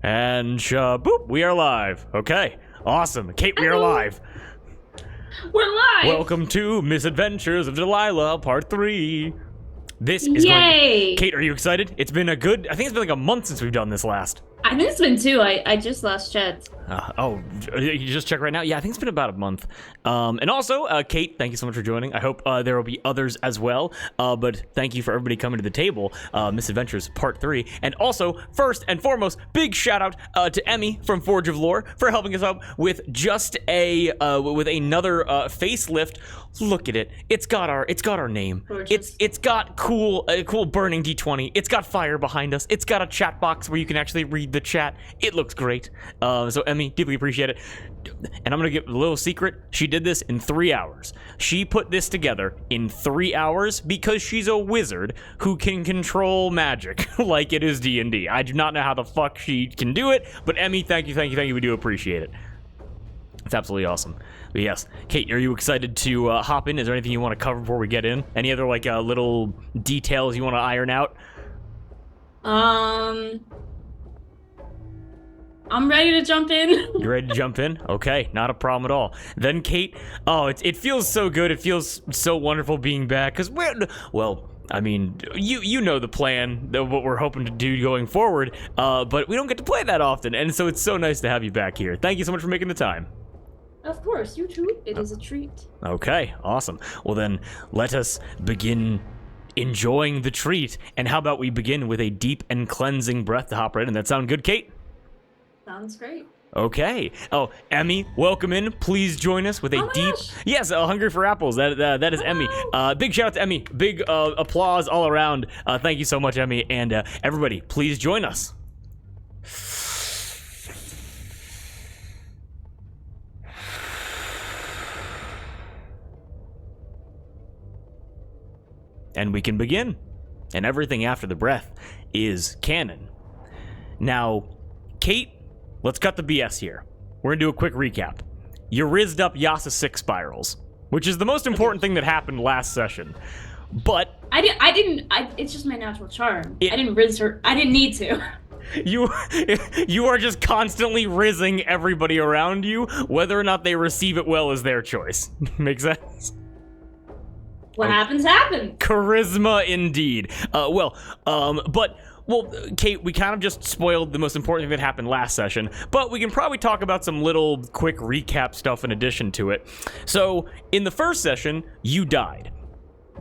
And boop, we are live. Okay, awesome. Kate, we are live. We're live. Welcome to Misadventures of Delilah, Part 3. This is Yay! Kate, are you excited? It's been I think it's been like a month since we've done this last. I think it's been 2. I just lost chat. You just check right now? Yeah, I think it's been about a month. And also, Kate, thank you so much for joining. I hope there will be others as well. But thank you for everybody coming to the table. Misadventures Part 3. And also, first and foremost, big shout out to Emmy from Forge of Lore for helping us out with just with another facelift. Look at it. It's got our name. Gorgeous. It's got cool burning D20. It's got fire behind us. It's got a chat box where you can actually read the chat. It looks great. So Emmy, deeply appreciate it. And I'm gonna give a little secret. She did this in 3 hours. She put this together in 3 hours because she's a wizard who can control magic like it is D&D. I do not know how the fuck she can do it, but Emmy, thank you. We do appreciate it. It's absolutely awesome. But yes, Kate, are you excited to hop in? Is there anything you want to cover before we get in? Any other little details you want to iron out? I'm ready to jump in. You ready to jump in? Okay, not a problem at all. Then Kate, it feels so good. It feels so wonderful being back because I mean, you know the plan, what we're hoping to do going forward, but we don't get to play that often, and so it's so nice to have you back here. Thank you so much for making the time. Of course, you too. It is a treat. Okay, awesome. Well then, let us begin enjoying the treat. And how about we begin with a deep and cleansing breath to hop right in? That sound good, Kate? Sounds great. Okay. Oh, Emmy, welcome in. Please join us with a deep... Gosh. Yes, Hungry for Apples. That is Emmy. Big shout out to Emmy. Big applause all around. Thank you so much, Emmy. And everybody, please join us. And we can begin. And everything after the breath is canon. Now, Kate, let's cut the BS here. We're gonna do a quick recap. You rizzed up Yasa 6 spirals, which is the most important thing that happened last session. But I didn't. It's just my natural charm. I didn't rizz her. I didn't need to. You are just constantly rizzing everybody around you. Whether or not they receive it well is their choice. Make sense? What happens, happens. Charisma indeed. Kate, we kind of just spoiled the most important thing that happened last session, but we can probably talk about some little quick recap stuff in addition to it. So, in the first session, you died.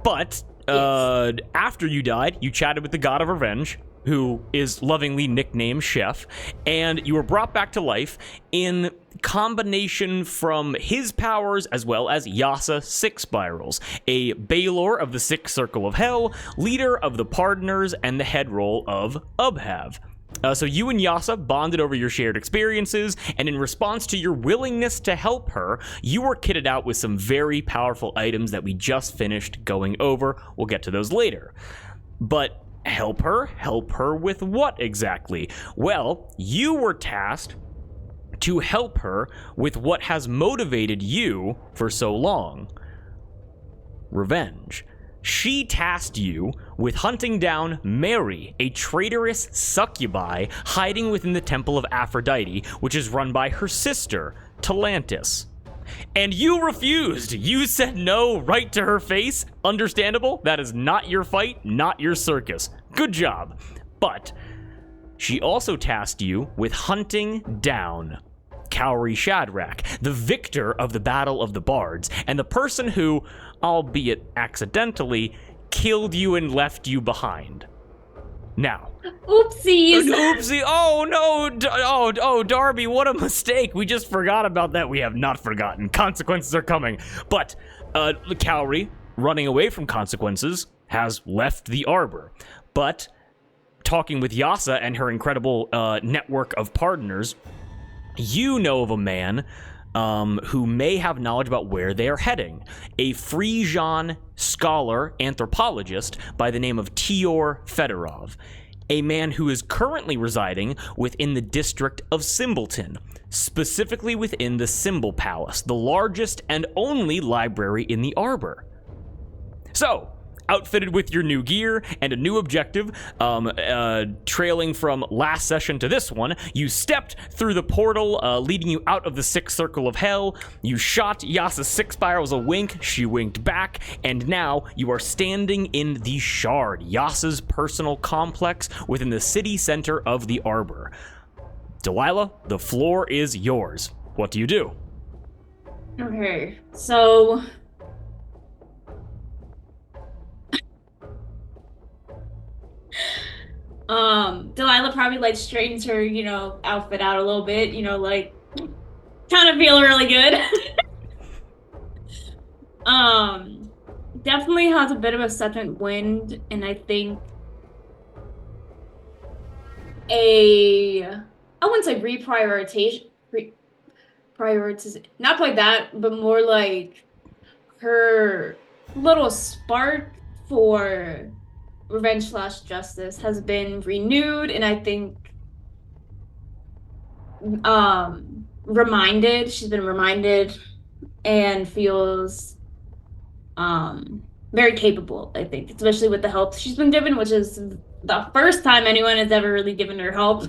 But, after you died, you chatted with the God of Revenge, who is lovingly nicknamed Chef, and you were brought back to life in combination from his powers as well as Yasa 6 spirals, a Baylor of the 6th Circle of Hell, leader of the Pardoners, and the head role of Ubhav. So you and Yasa bonded over your shared experiences, and in response to your willingness to help her, you were kitted out with some very powerful items that we just finished going over. We'll get to those later. But help her? Help her with what exactly? Well, you were tasked to help her with what has motivated you for so long. Revenge. She tasked you with hunting down Mary, a traitorous succubi hiding within the Temple of Aphrodite, which is run by her sister, Talantis. And you refused. You said no right to her face. Understandable. That is not your fight, not your circus. Good job. But she also tasked you with hunting down Cowrie Shadrach, the victor of the Battle of the Bards, and the person who, albeit accidentally, killed you and left you behind. Now. Oopsies. Oopsie. Oh, no. Darby, what a mistake. We just forgot about that. We have not forgotten. Consequences are coming. But Cowrie, running away from consequences, has left the Arbor. But talking with Yasa and her incredible network of pardoners, you know of a man who may have knowledge about where they are heading. A Frisian scholar anthropologist by the name of Tior Fedorov. A man who is currently residing within the district of Simbleton, specifically within the Symbol Palace, the largest and only library in the Arbor. So, outfitted with your new gear and a new objective, trailing from last session to this one. You stepped through the portal, leading you out of the sixth circle of hell. You shot Yasa's six spirals a wink. She winked back, and now you are standing in the Shard, Yasa's personal complex within the city center of the Arbor. Delilah, the floor is yours. What do you do? Okay, so Delilah probably like straightens her, outfit out a little bit, like kind of feel really good. Definitely has a bit of a second wind, and I think I wouldn't say prioritization, not like that, but more like her little spark for revenge/justice has been renewed, and I think she's been reminded and feels very capable, I think, especially with the help she's been given, which is the first time anyone has ever really given her help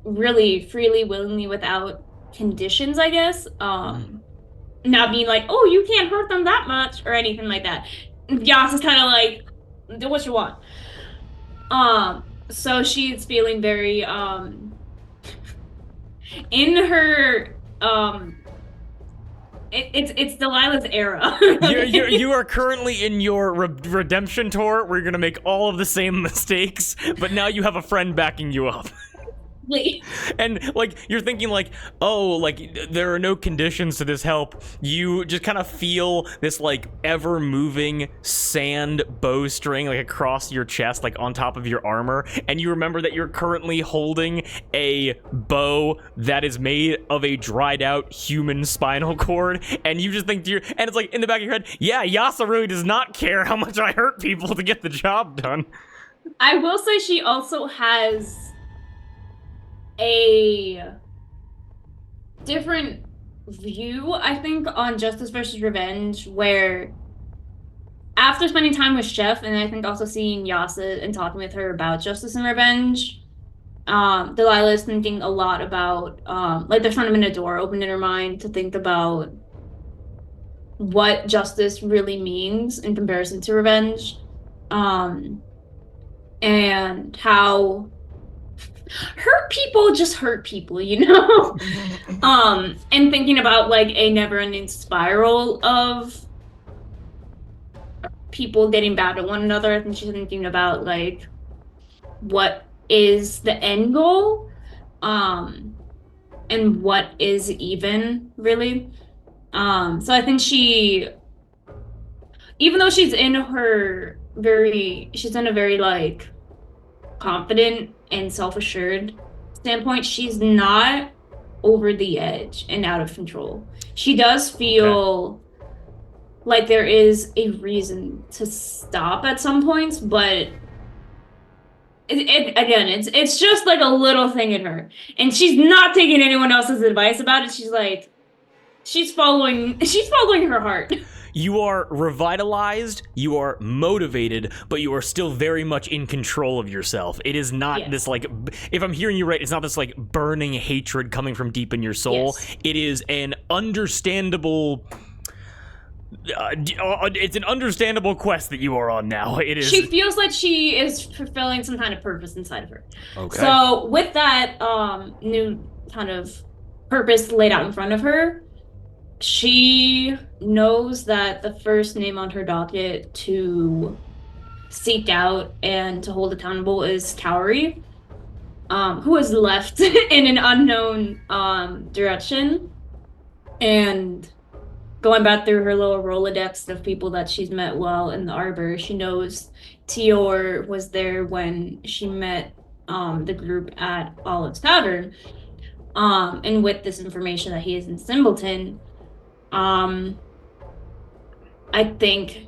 really freely, willingly, without conditions, I guess. Not being like, oh, you can't hurt them that much or anything like that. Yas is kind of like, do what you want. So she's feeling very in her it's Delilah's era. You are currently in your redemption tour where you're gonna make all of the same mistakes, but now you have a friend backing you up. And like you're thinking like, oh, like there are no conditions to this help. You just kind of feel this like ever moving sand bowstring like across your chest, like on top of your armor, and you remember that you're currently holding a bow that is made of a dried out human spinal cord, and you just think and it's like in the back of your head, yeah, Yasa really does not care how much I hurt people to get the job done. I will say she also has a different view, I think, on justice versus revenge, where after spending time with Chef, and I think also seeing Yasa and talking with her about justice and revenge, Delilah is thinking a lot about, like there's kind of been a door opened in her mind to think about what justice really means in comparison to revenge, and how hurt people just hurt people, and thinking about like a never-ending spiral of people getting bad at one another. I think she's thinking about like what is the end goal, and what is even really. So I think even though she's in a very like confident and self-assured standpoint, she's not over the edge and out of control. She does feel like there is a reason to stop at some points, but it's just like a little thing in her, and she's not taking anyone else's advice about it. She's like, she's following her heart. You are revitalized, you are motivated, but you are still very much in control of yourself. It is not this like, if I'm hearing you right, it's not this like burning hatred coming from deep in your soul. Yes. It is an understandable, it's an understandable quest that you are on now. It is. She feels like she is fulfilling some kind of purpose inside of her. Okay. So with that new kind of purpose laid out in front of her, she knows that the first name on her docket to seek out and to hold accountable is Cowrie, who is left in an unknown direction. And going back through her little Rolodex of people that she's met while in the Arbor, she knows Tior was there when she met the group at Olive's Tavern. And with this information that he is in Simbleton, I think.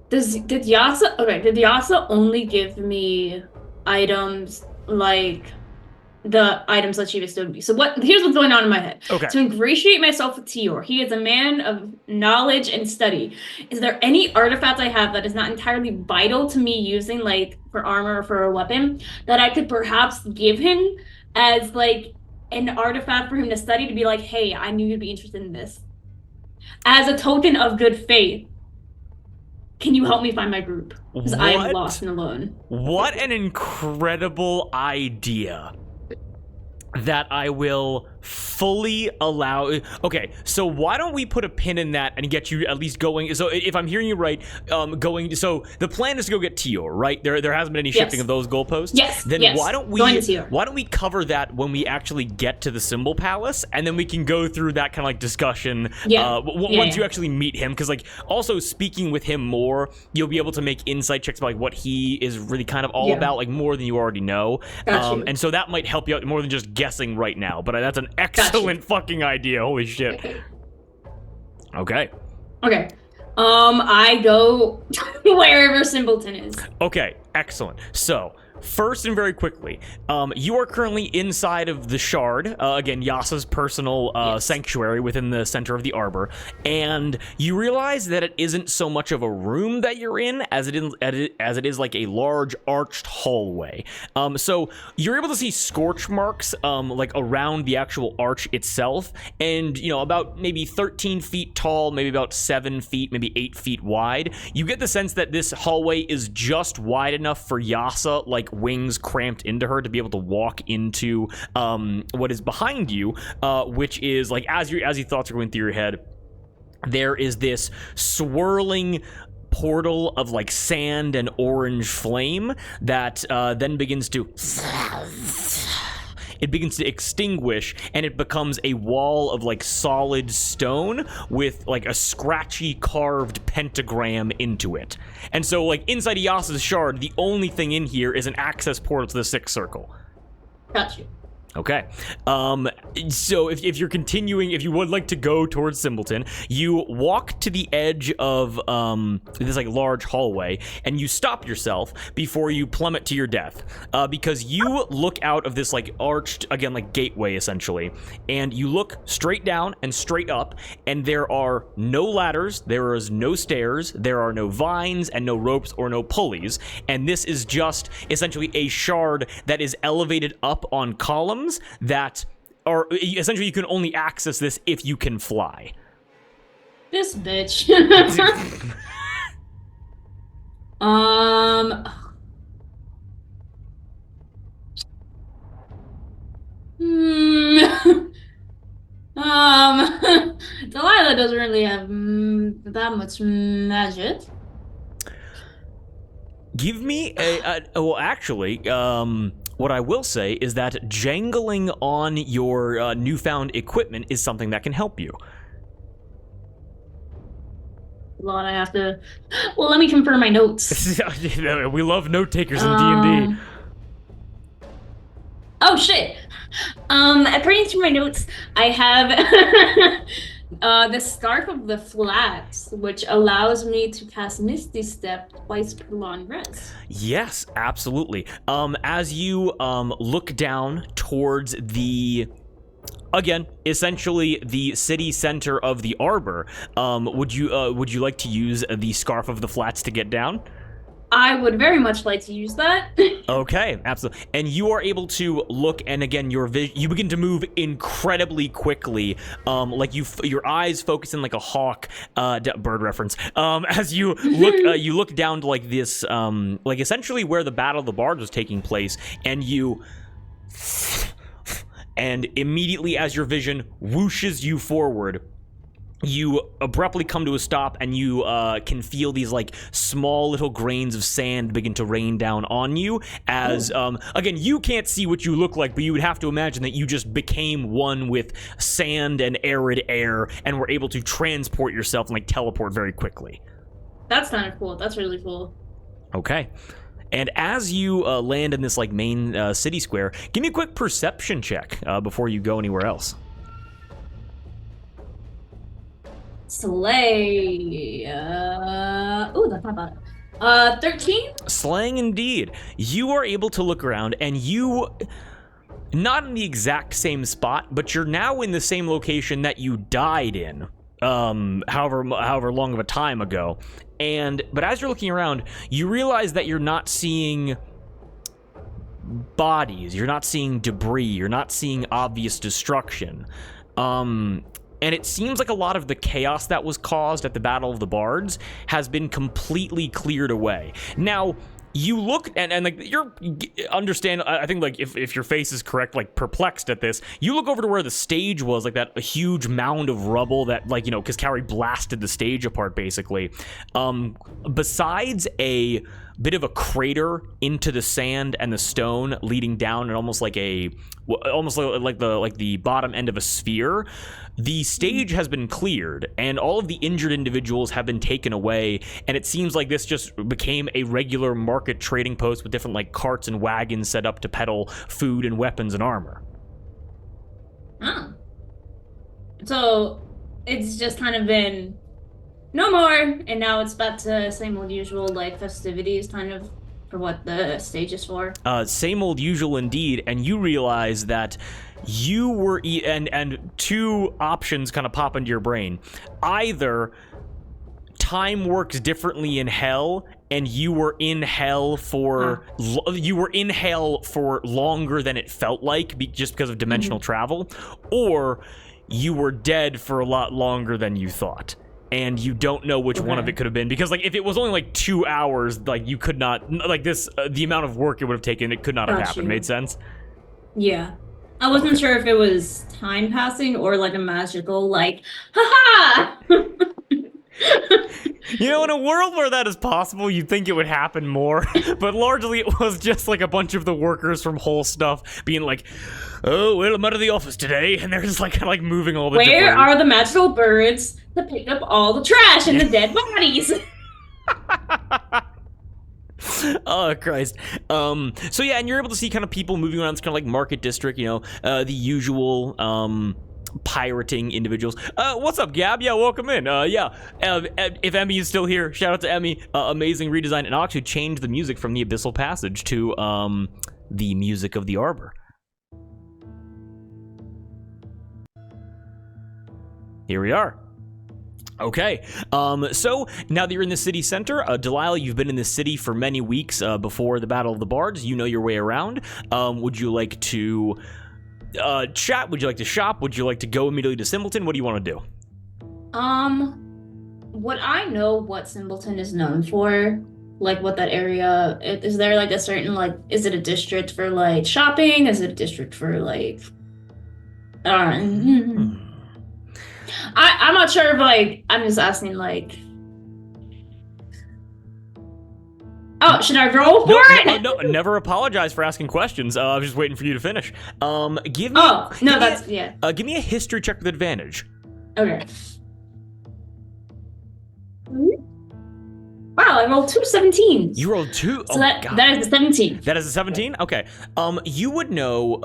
Did Yasa only give me items like the items that she bestowed me. So here's what's going on in my head. Okay. To ingratiate myself with Tior, he is a man of knowledge and study. Is there any artifact I have that is not entirely vital to me using, like, for armor or for a weapon, that I could perhaps give him as, like, an artifact for him to study, to be like, hey, I knew you'd be interested in this. As a token of good faith, can you help me find my group? Because I am lost and alone. What an incredible idea that I will fully allow. Okay, so why don't we put a pin in that and get you at least going? So if I'm hearing you right, so the plan is to go get Tior, right? There hasn't been any shifting of those goalposts. Yes. Then yes. why don't we cover that when we actually get to the Symbol Palace, and then we can go through that kind of like discussion once you actually meet him, because like also speaking with him more, you'll be able to make insight checks about like what he is really kind of all about, like more than you already know. And so that might help you out more than just guessing right now. But that's an excellent fucking idea. Holy shit. Okay. I go wherever Simpleton is. Okay, excellent. So, first and very quickly, you are currently inside of the Shard, again, Yasa's personal sanctuary within the center of the Arbor, and you realize that it isn't so much of a room that you're in as it is like a large arched hallway. So you're able to see scorch marks like around the actual arch itself, and about maybe 13 feet tall, maybe about 7 feet, maybe 8 feet wide. You get the sense that this hallway is just wide enough for Yasa, like wings cramped into her, to be able to walk into what is behind you, which is like as your thoughts are going through your head, there is this swirling portal of like sand and orange flame that then begins to extinguish, and it becomes a wall of like solid stone with like a scratchy carved pentagram into it. And so like inside Yasa's Shard, the only thing in here is an access portal to the Sixth Circle. Got you. Okay, so if you're continuing, if you would like to go towards Simpleton, you walk to the edge of this like large hallway, and you stop yourself before you plummet to your death, because you look out of this like arched, again, like gateway essentially, and you look straight down and straight up, and there are no ladders, there is no stairs, there are no vines and no ropes or no pulleys, and this is just essentially a shard that is elevated up on columns that are essentially, you can only access this if you can fly. This bitch. Delilah doesn't really have that much magic. Give me well, actually, what I will say is that jangling on your newfound equipment is something that can help you. Well, I have to. Well, let me confirm my notes. We love note takers in D&D. Oh shit! According to my notes, I have the Scarf of the Flats, which allows me to cast Misty Step twice per long rest. Yes, absolutely. As you look down towards the, again, essentially the city center of the Arbor, would you like to use the Scarf of the Flats to get down? I would very much like to use that. Okay, absolutely. And you are able to look, and again, you begin to move incredibly quickly, like your eyes focus in like a hawk, bird reference, as you look, you look down to like this, like essentially where the Battle of the Bards was taking place, and immediately as your vision whooshes you forward, you abruptly come to a stop, and you can feel these like small little grains of sand begin to rain down on you as, again, you can't see what you look like, but you would have to imagine that you just became one with sand and arid air and were able to transport yourself and like teleport very quickly. That's kind of cool. That's really cool. Okay. And as you land in this like main city square, give me a quick perception check before you go anywhere else. Slay. Ooh, that's not bad. 13? Slaying indeed. You are able to look around, and you not in the exact same spot, but you're now in the same location that you died in, however long of a time ago. But as you're looking around, you realize that you're not seeing bodies, you're not seeing debris, you're not seeing obvious destruction. And it seems like a lot of the chaos that was caused at the Battle of the Bards has been completely cleared away. Now, you look and like you're understand. I think like if your face is correct, like perplexed at this, you look over to where the stage was, like that a huge mound of rubble that, like, you know, because Cowrie blasted the stage apart basically. Besides a bit of a crater into the sand and the stone leading down, and almost like the bottom end of a sphere. The stage has been cleared, and all of the injured individuals have been taken away, and it seems like this just became a regular market trading post with different, like, carts and wagons set up to peddle food and weapons and armor. Oh. So, it's just kind of been no more, and now it's back to same old usual, like, festivities, kind of, for what the stage is for. Same old usual indeed, and you realize that you were and two options kind of pop into your brain. Either time works differently in hell, and you were in hell for longer than it felt like, just because of dimensional travel, or you were dead for a lot longer than you thought. And you don't know which one of it could have been, because, like, if it was only like 2 hours, like, you could not, like, this the amount of work it would have taken, it could not have happened. Made sense? Yeah. I wasn't sure if it was time passing or like a magical, like, haha! You know, in a world where that is possible, you'd think it would happen more, but largely it was just like a bunch of the workers from Whole Stuff being like, oh, well, I'm out of the office today, and they're just like kind of like moving all the debris. Where are the magical birds to pick up all the trash and the dead bodies? Oh, Christ. So yeah, and you're able to see kind of people moving around this kind of like market district, you know, the usual pirating individuals. What's up, Gab? Yeah, welcome in. If Emmy is still here, shout out to Emmy. Amazing redesign, and I'll actually change the music from the Abyssal Passage to the music of the Arbor. Here we are. Okay, so now that you're in the city center, Delilah, you've been in the city for many weeks before the Battle of the Bards. You know your way around. Would you like to chat? Would you like to shop? Would you like to go immediately to Simpleton? What do you want to do? Would I know what Simpleton is known for? Like, what that area, is there like a certain, like, is it a district for like shopping? Is it a district for like, I'm not sure if, like, I'm just asking, like... Oh, should I roll for it? No, never apologize for asking questions. I was just waiting for you to finish. Give me a history check with advantage. Okay. Wow, I rolled 2 17s. You rolled 2? So that is a 17. That is a 17? Okay. You would know,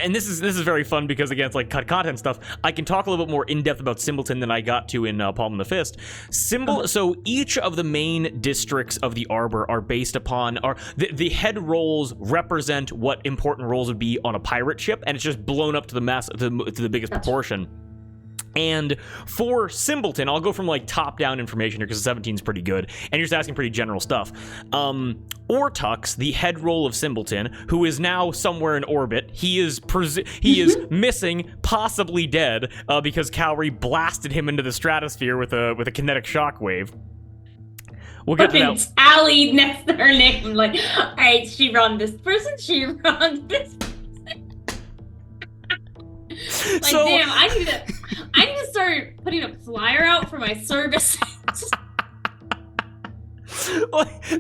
and this is very fun because, again, it's like cut content stuff. I can talk a little bit more in depth about Simpleton than I got to in Palm and the Fist. So each of the main districts of the Arbor are based upon, the head rolls represent what important rolls would be on a pirate ship, and it's just blown up to the biggest proportion. And for Simpleton, I'll go from like top-down information here because the 17 is pretty good, and you're just asking pretty general stuff. Ortux, the head roll of Simpleton, who is now somewhere in orbit, he is missing, possibly dead, because Cowrie blasted him into the stratosphere with a kinetic shockwave. We'll get to that. Allie next to her name, like, all right, she run this person, she run this person. Like, so, damn, I need to start putting a flyer out for my services.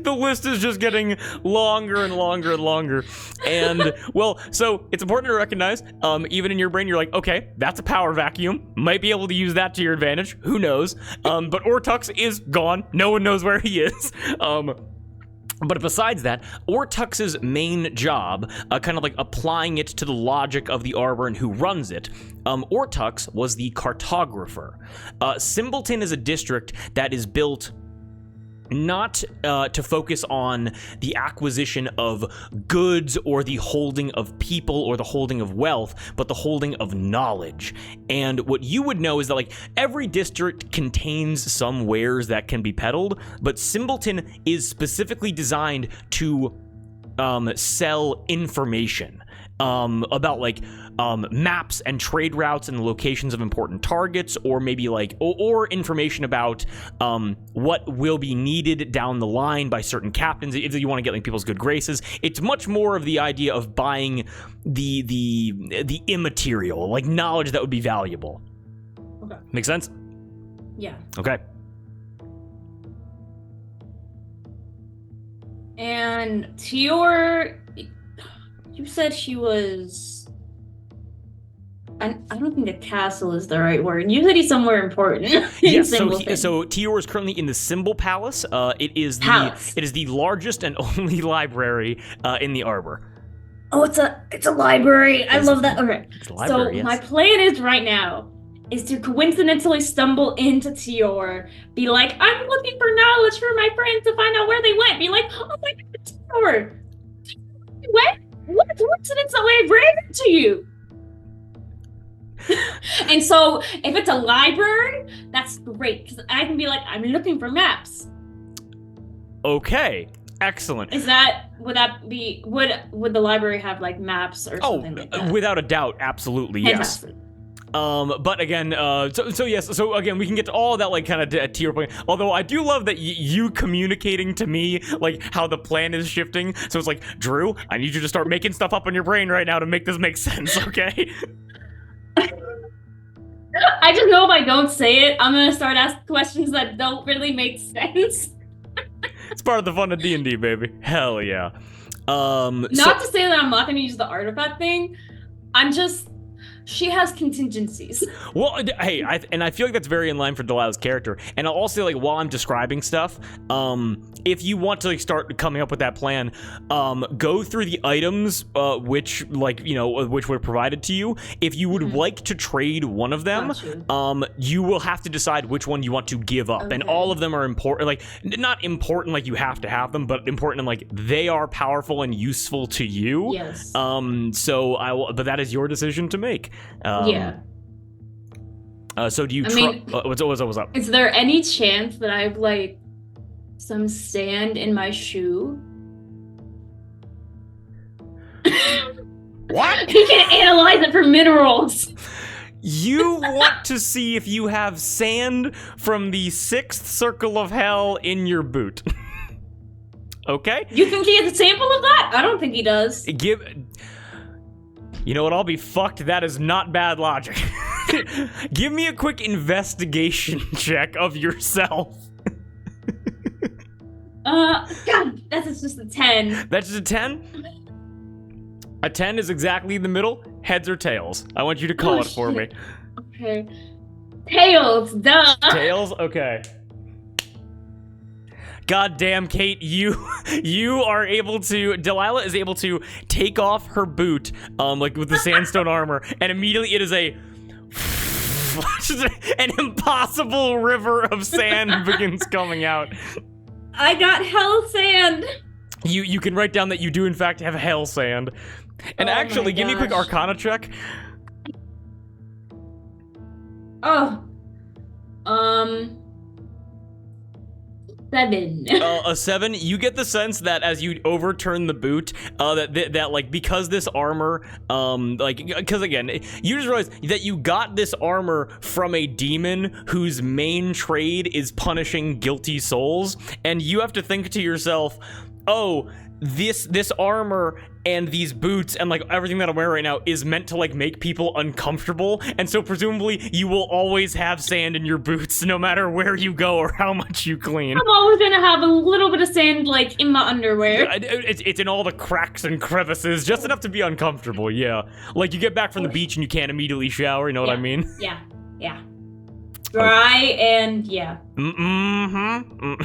The list is just getting longer and longer and longer. And, well, so it's important to recognize, even in your brain, you're like, okay, that's a power vacuum. Might be able to use that to your advantage. Who knows? But Ortux is gone. No one knows where he is. But besides that, Ortux's main job, kind of like applying it to the logic of the Arbor and who runs it, Ortux was the cartographer. Simpleton is a district that is built not to focus on the acquisition of goods or the holding of people or the holding of wealth, but the holding of knowledge. And what you would know is that like every district contains some wares that can be peddled, but Simbleton is specifically designed to sell information about like maps and trade routes and the locations of important targets, or maybe like or information about what will be needed down the line by certain captains if you want to get like people's good graces. It's much more of the idea of buying the immaterial, like knowledge that would be valuable. Okay. Make sense? Yeah. Okay. And Tior, you said she was... I don't think the castle is the right word. You said he's somewhere important. Yes, so Tior is currently in the Symbol Palace. It is the largest and only library in the Arbor. Oh, it's a library. I love that. Okay. It's a library, so yes. my plan is right now is to coincidentally stumble into Tior, be like, I'm looking for knowledge for my friends to find out where they went. Be like, oh my god, Tior. What coincidence that I ran into you? And so if it's a library, that's great, because I can be like, I'm looking for maps. Okay, excellent. Would the library have like maps or something like that? Without a doubt, absolutely, yes. Fantastic. But again, so yes, so again, we can get to all of that, like, kind of tier point. Although I do love that you communicating to me, like, how the plan is shifting. So it's like, Drew, I need you to start making stuff up in your brain right now to make this make sense, okay? I just know if I don't say it, I'm gonna start asking questions that don't really make sense. It's part of the fun of D&D, baby. Hell yeah. Not to say that I'm not gonna use the artifact thing. She has contingencies. Well, hey, I feel like that's very in line for Delilah's character. And I'll also, like, while I'm describing stuff, if you want to, like, start coming up with that plan, go through the items, which were provided to you. If you would like to trade one of them, you will have to decide which one you want to give up. Okay. And all of them are important, like, not important like you have to have them, but important in, like, they are powerful and useful to you. Yes. But that is your decision to make. Yeah. So do you what's up? Is there any chance that I have, like, some sand in my shoe? What? You can't analyze it for minerals. You want to see if you have sand from the 6th circle of hell in your boot. Okay? You think he has a sample of that? I don't think he does. You know what? I'll be fucked. That is not bad logic. Give me a quick investigation check of yourself. God, that's just a 10. That's just a 10? A 10 is exactly in the middle. Heads or tails? I want you to call it for me. Okay. Tails, duh. Tails? Okay. God damn, Kate, you are able to, Delilah is able to take off her boot, like with the sandstone armor, and immediately it is an impossible river of sand begins coming out. I got hell sand. You can write down that you do in fact have hell sand. And actually, give me a quick Arcana check. Oh. 7. A 7. You get the sense that as you overturn the boot, that like, because this armor, because again, you just realize that you got this armor from a demon whose main trade is punishing guilty souls, and you have to think to yourself, oh, this armor and these boots and like everything that I'm wearing right now is meant to like make people uncomfortable, and so presumably you will always have sand in your boots no matter where you go or how much you clean. I'm always gonna have a little bit of sand like in my underwear. It's in all the cracks and crevices, just enough to be uncomfortable. Yeah, like you get back from the beach and you can't immediately shower. You know what I mean? Yeah. Dry and yeah.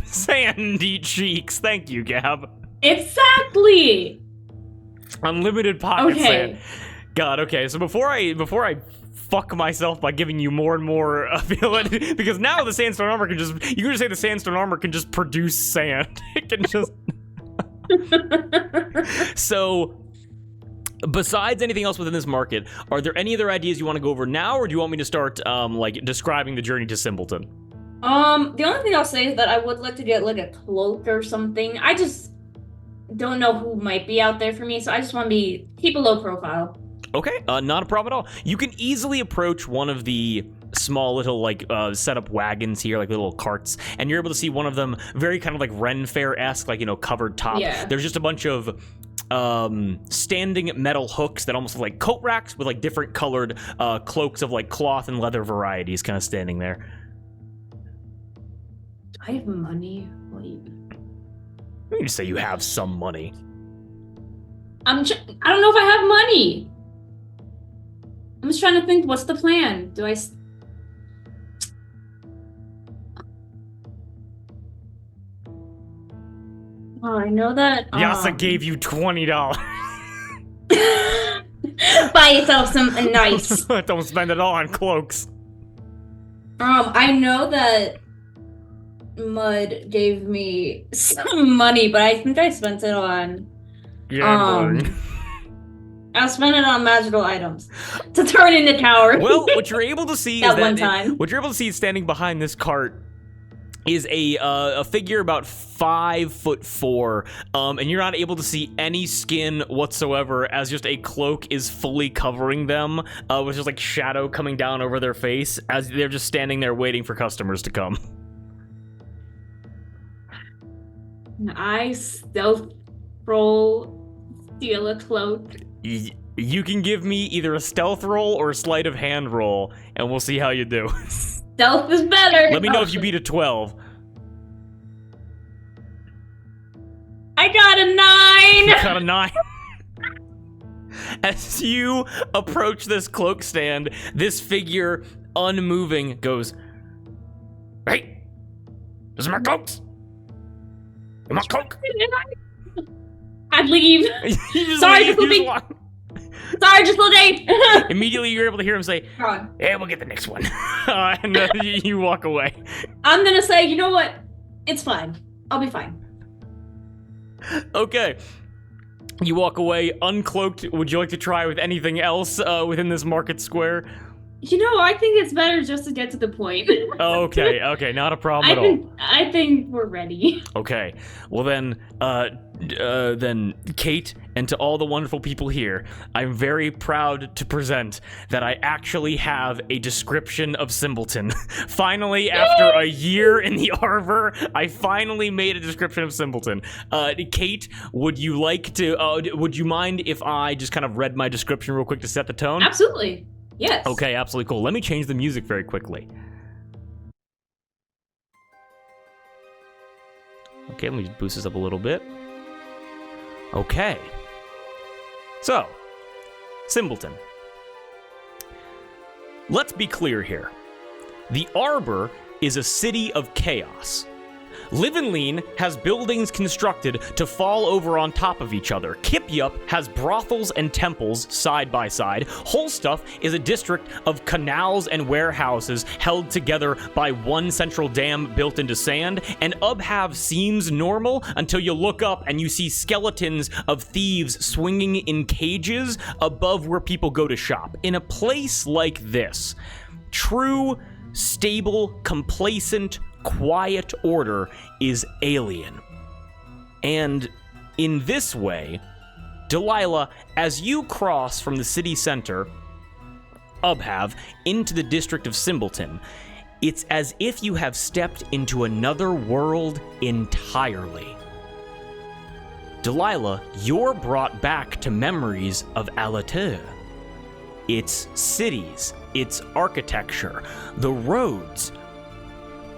Sandy cheeks. Thank you, Gab. Exactly. Unlimited pocket sand. God, okay. So before I fuck myself by giving you more and more ability, because now the sandstone armor can just, you can just say the sandstone armor can just produce sand. It can just... So, besides anything else within this market, are there any other ideas you want to go over now, or do you want me to start, like, describing the journey to Simpleton? The only thing I'll say is that I would like to get, like, a cloak or something. I just don't know who might be out there for me, so I just want to keep a low profile. Okay, not a problem at all. You can easily approach one of the small little, like, setup wagons here, like little carts, and you're able to see one of them very kind of like Ren Fair-esque, like, you know, covered top. Yeah. There's just a bunch of standing metal hooks that almost look like coat racks with, like, different colored cloaks of, like, cloth and leather varieties kind of standing there. Do I have money? You just say you have some money. I don't know if I have money. I'm just trying to think, what's the plan? Do I... Oh, I know that... Yasa gave you $20. Buy yourself something nice. Don't spend it all on cloaks. I know that Mud gave me some money, but I think I spent it on... Gambling. I'll spend it on magical items to turn into cowards. Well, what you're able to see That one time. What you're able to see standing behind this cart is a figure about 5'4", and you're not able to see any skin whatsoever, as just a cloak is fully covering them, with just like shadow coming down over their face as they're just standing there waiting for customers to come. I stealth roll, steal a cloak. You can give me either a stealth roll or a sleight of hand roll, and we'll see how you do. Stealth is better. Let me know if you beat a 12. I got a 9. You got a 9. As you approach this cloak stand, this figure, unmoving, goes, "Hey, those are my cloaks. You want coke?" I'd leave. Sorry, just leave. Sorry, just leave. Immediately, you're able to hear him say, "Yeah, we'll get the next one." And you walk away. I'm gonna say, you know what? It's fine. I'll be fine. Okay. You walk away uncloaked. Would you like to try with anything else within this market square? You know, I think it's better just to get to the point. Okay, not a problem at all. I think we're ready. Okay, well then, Kate, and to all the wonderful people here, I'm very proud to present that I actually have a description of Simpleton. Finally, after a year in the Arbor, I finally made a description of Simpleton. Kate, would you like to, would you mind if I just kind of read my description real quick to set the tone? Absolutely. Yes. Okay, absolutely cool. Let me change the music very quickly. Okay, let me boost this up a little bit. Okay. So, Simpleton. Let's be clear here. The Arbor is a city of chaos. Livenleen has buildings constructed to fall over on top of each other. Kipyup has brothels and temples side by side. Holstuff is a district of canals and warehouses held together by one central dam built into sand. And Ubhav seems normal until you look up and you see skeletons of thieves swinging in cages above where people go to shop. In a place like this, true, stable, complacent, quiet order is alien. And in this way, Delilah, as you cross from the city center, Ubhav, into the district of Simpleton, it's as if you have stepped into another world entirely. Delilah, you're brought back to memories of Alateur. Its cities, its architecture, the roads,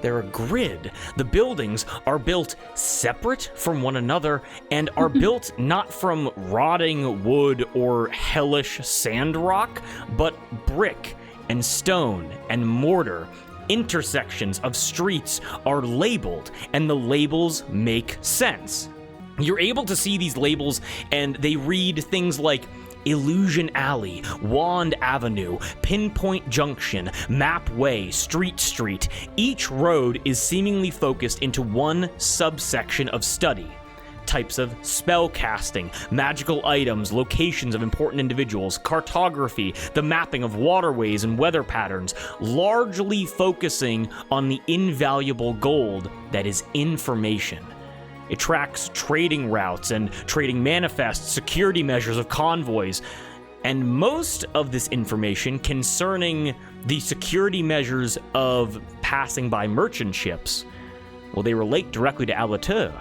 they're a grid. The buildings are built separate from one another and are built not from rotting wood or hellish sand rock, but brick and stone and mortar. Intersections of streets are labeled, and the labels make sense. You're able to see these labels, and they read things like Illusion Alley, Wand Avenue, Pinpoint Junction, Map Way, Street. Each road is seemingly focused into one subsection of study. Types of spell casting, magical items, locations of important individuals, cartography, the mapping of waterways and weather patterns, largely focusing on the invaluable gold that is information. It tracks trading routes and trading manifests, security measures of convoys, and most of this information concerning the security measures of passing by merchant ships, well, they relate directly to Alateur.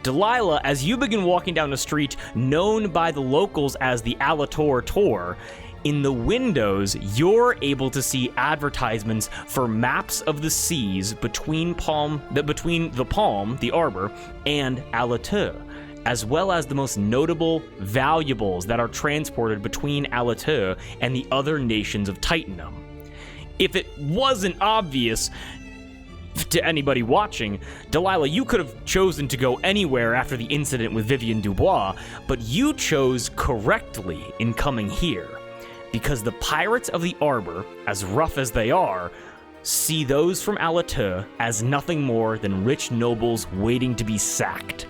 Delilah, as you begin walking down the street known by the locals as the Alator Tor, in the windows, you're able to see advertisements for maps of the seas between the Palm, the Arbor, and Alateur, as well as the most notable valuables that are transported between Alateur and the other nations of Titanum. If it wasn't obvious to anybody watching, Delilah, you could have chosen to go anywhere after the incident with Vivian Dubois, but you chose correctly in coming here, because the pirates of the Arbor, as rough as they are, see those from Alateur as nothing more than rich nobles waiting to be sacked.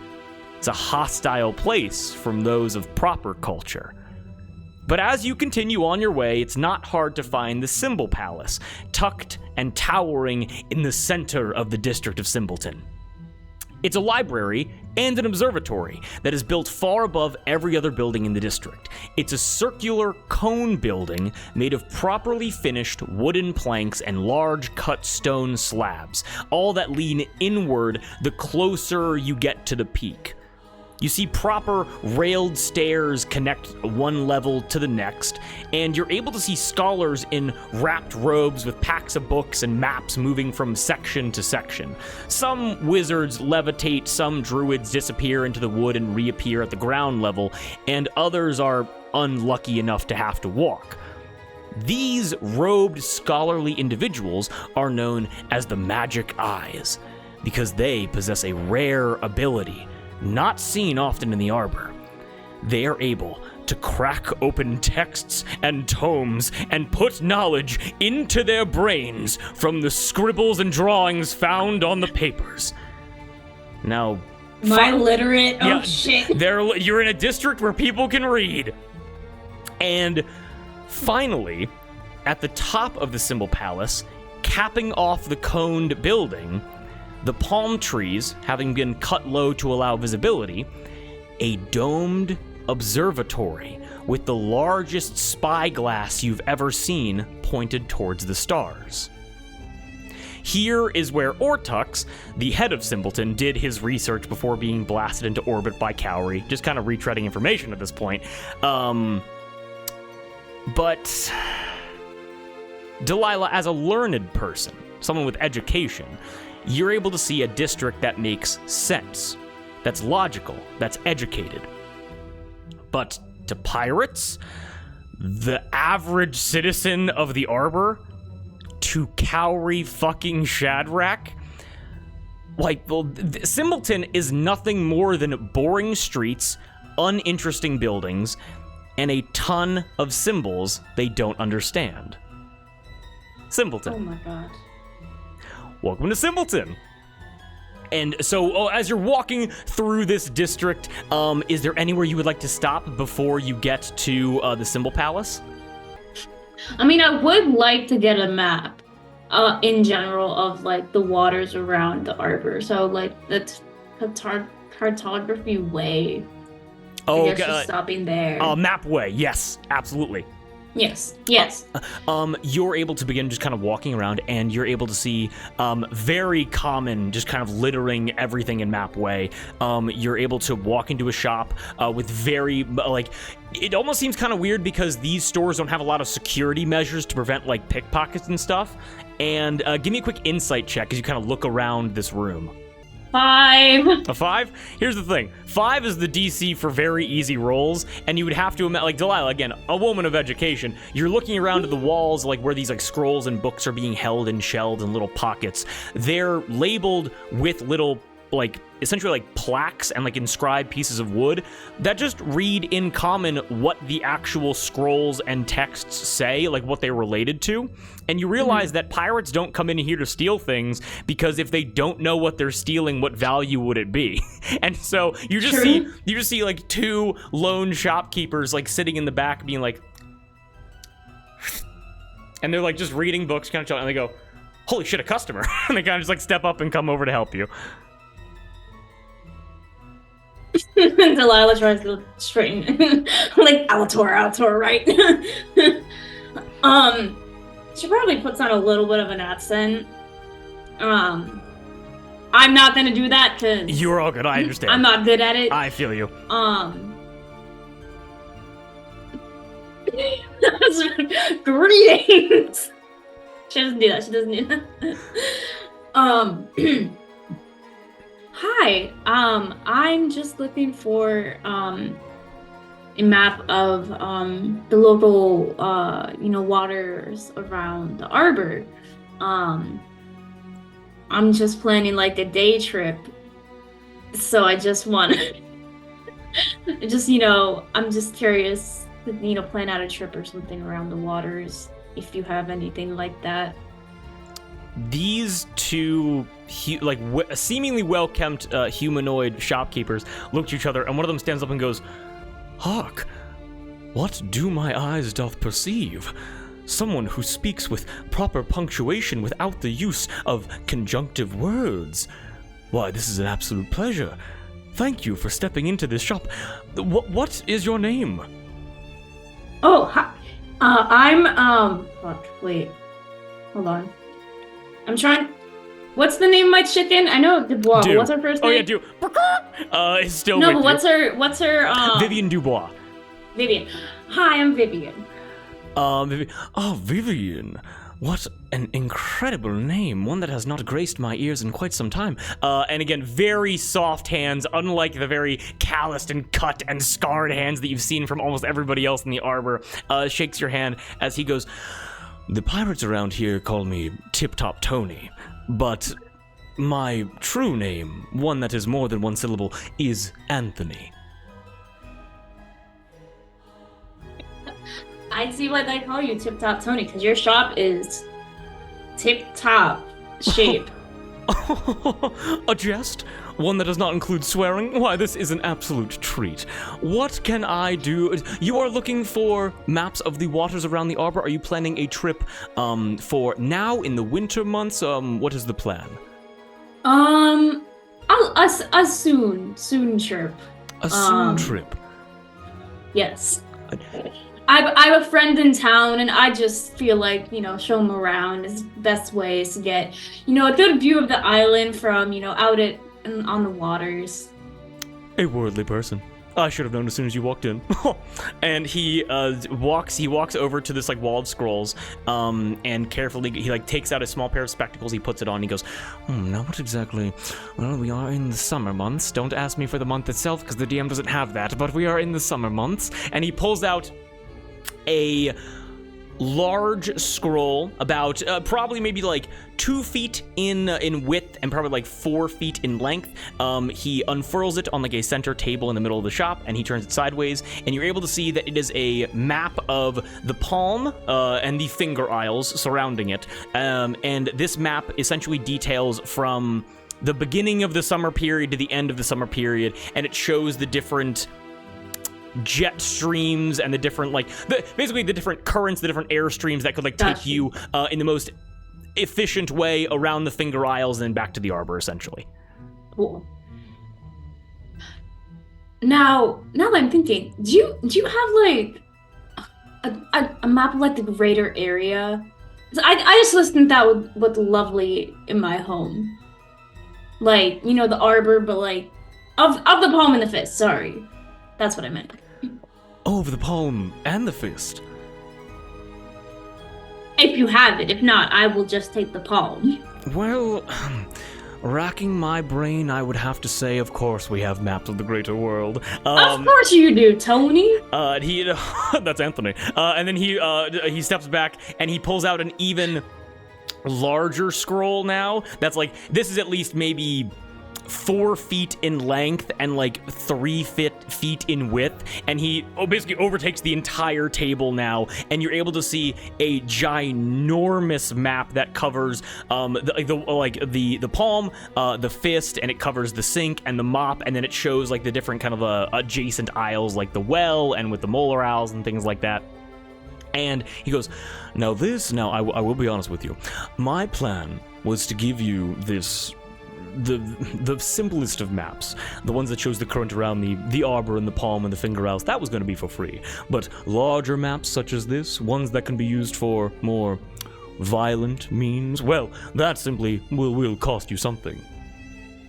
It's a hostile place from those of proper culture. But as you continue on your way, it's not hard to find the Symbol Palace, tucked and towering in the center of the district of Simpleton. It's a library and an observatory that is built far above every other building in the district. It's a circular cone building made of properly finished wooden planks and large cut stone slabs, all that lean inward the closer you get to the peak. You see proper railed stairs connect one level to the next, and you're able to see scholars in wrapped robes with packs of books and maps moving from section to section. Some wizards levitate, some druids disappear into the wood and reappear at the ground level, and others are unlucky enough to have to walk. These robed scholarly individuals are known as the Magic Eyes, because they possess a rare ability not seen often in the Arbor. They are able to crack open texts and tomes and put knowledge into their brains from the scribbles and drawings found on the papers. Now, am I literate? Yeah, oh shit. You're in a district where people can read. And finally, at the top of the Symbol Palace, capping off the coned building, the palm trees having been cut low to allow visibility, a domed observatory with the largest spyglass you've ever seen pointed towards the stars. Here is where Ortux, the head of Simpleton, did his research before being blasted into orbit by Cowrie, just kind of retreading information at this point. But Delilah, as a learned person, someone with education, you're able to see a district that makes sense, that's logical, that's educated. But to pirates, the average citizen of the Arbor, to Cowrie fucking Shadrach, Simpleton is nothing more than boring streets, uninteresting buildings, and a ton of symbols they don't understand. Simpleton. Oh my god. Welcome to Simpleton. And so, as you're walking through this district, is there anywhere you would like to stop before you get to the Symbol Palace? I mean, I would like to get a map, in general, of like the waters around the Arbor. So like that's cartography way. Oh, I guess just stopping there. Map way, yes, absolutely. Yes. You're able to begin just kind of walking around, and you're able to see very common, just kind of littering everything in Map Way. You're able to walk into a shop with very, it almost seems kind of weird because these stores don't have a lot of security measures to prevent, pickpockets and stuff. And give me a quick insight check as you kind of look around this room. 5. A 5? Here's the thing. 5 is the DC for very easy rolls, and you would have to imagine, Delilah, again, a woman of education, you're looking around at the walls, where these, scrolls and books are being held and shelved in little pockets. They're labeled with little, like essentially like plaques and like inscribed pieces of wood that just read in common what the actual scrolls and texts say, like what they're related to. And you realize that pirates don't come in here to steal things, because if they don't know what they're stealing, what value would it be? And so you just see like two lone shopkeepers like sitting in the back being like, and they're like just reading books, kind of chilling, and they go, holy shit, a customer. And they kind of just like step up and come over to help you. Delilah tries to straighten, like, Alator, right? She probably puts on a little bit of an accent. I'm not gonna do that, because... You're all good, I understand. I'm not good at it. I feel you. Greetings! She doesn't do that, Hi, I'm just looking for, a map of, the local, waters around the arbor. I'm just planning, like, a day trip, so I just want to, I'm just curious to, plan out a trip or something around the waters, if you have anything like that. These two, seemingly well-kept humanoid shopkeepers look to each other, and one of them stands up and goes, "Hark! What do my eyes doth perceive? Someone who speaks with proper punctuation without the use of conjunctive words. Why, this is an absolute pleasure. Thank you for stepping into this shop. What is your name?" Oh, hi. Wait. Hold on. I'm trying... What's the name of my chicken? I know Dubois, but what's her first name? Oh, yeah, Du. Is still no, with but you. what's her, Vivian Dubois. Vivian. Hi, I'm Vivian. Vivian. What an incredible name. One that has not graced my ears in quite some time. And again, very soft hands, unlike the very calloused and cut and scarred hands that you've seen from almost everybody else in the arbor. Shakes your hand as he goes, "The pirates around here call me Tip Top Tony, but my true name, one that is more than one syllable, is Anthony." I see why they call you Tip Top Tony, because your shop is tip top shape. A jest? One that does not include swearing? Why, this is an absolute treat. What can I do? You are looking for maps of the waters around the arbor? Are you planning a trip for now in the winter months? What is the plan? A soon trip. A soon trip? Yes. I have a friend in town, and I just feel like, show him around is the best way is to get, a good view of the island from, out on the waters. A worldly person. I should have known as soon as you walked in. And he walks over to this wall of scrolls, and carefully he takes out a small pair of spectacles. He puts it on. And he goes, now what exactly? Well, we are in the summer months. Don't ask me for the month itself, because the DM doesn't have that. But we are in the summer months. And he pulls out a large scroll, about probably maybe 2 feet in width and probably 4 feet in length. He unfurls it on a center table in the middle of the shop, and he turns it sideways, and you're able to see that it is a map of the palm and the finger isles surrounding it. And this map essentially details from the beginning of the summer period to the end of the summer period, and it shows the different jet streams and the different basically the different currents, the different air streams that could take you in the most efficient way around the Finger Isles and back to the arbor, essentially. Cool. Now that I'm thinking, do you have a map of the greater area? I just listened to that with lovely in my home, the arbor, but of the palm and the fist. Sorry, that's what I meant. Oh, of the palm and the fist. If you have it. If not, I will just take the palm. Well, racking my brain, I would have to say, of course, we have maps of the greater world. Of course you do, Tony. That's Anthony. And then he steps back and he pulls out an even larger scroll now. That's this is at least maybe 4 feet in length and like 3 feet in width, and he basically overtakes the entire table now, and you're able to see a ginormous map that covers the palm, the fist, and it covers the sink and the mop, and then it shows like the different kind of adjacent aisles, like the well and with the molar owls and things like that. And he goes, now I will be honest with you. My plan was to give you this, the simplest of maps, the ones that shows the current around the arbor and the palm and the finger owls. That was going to be for free. But larger maps such as this, ones that can be used for more violent means, well, that simply will cost you something.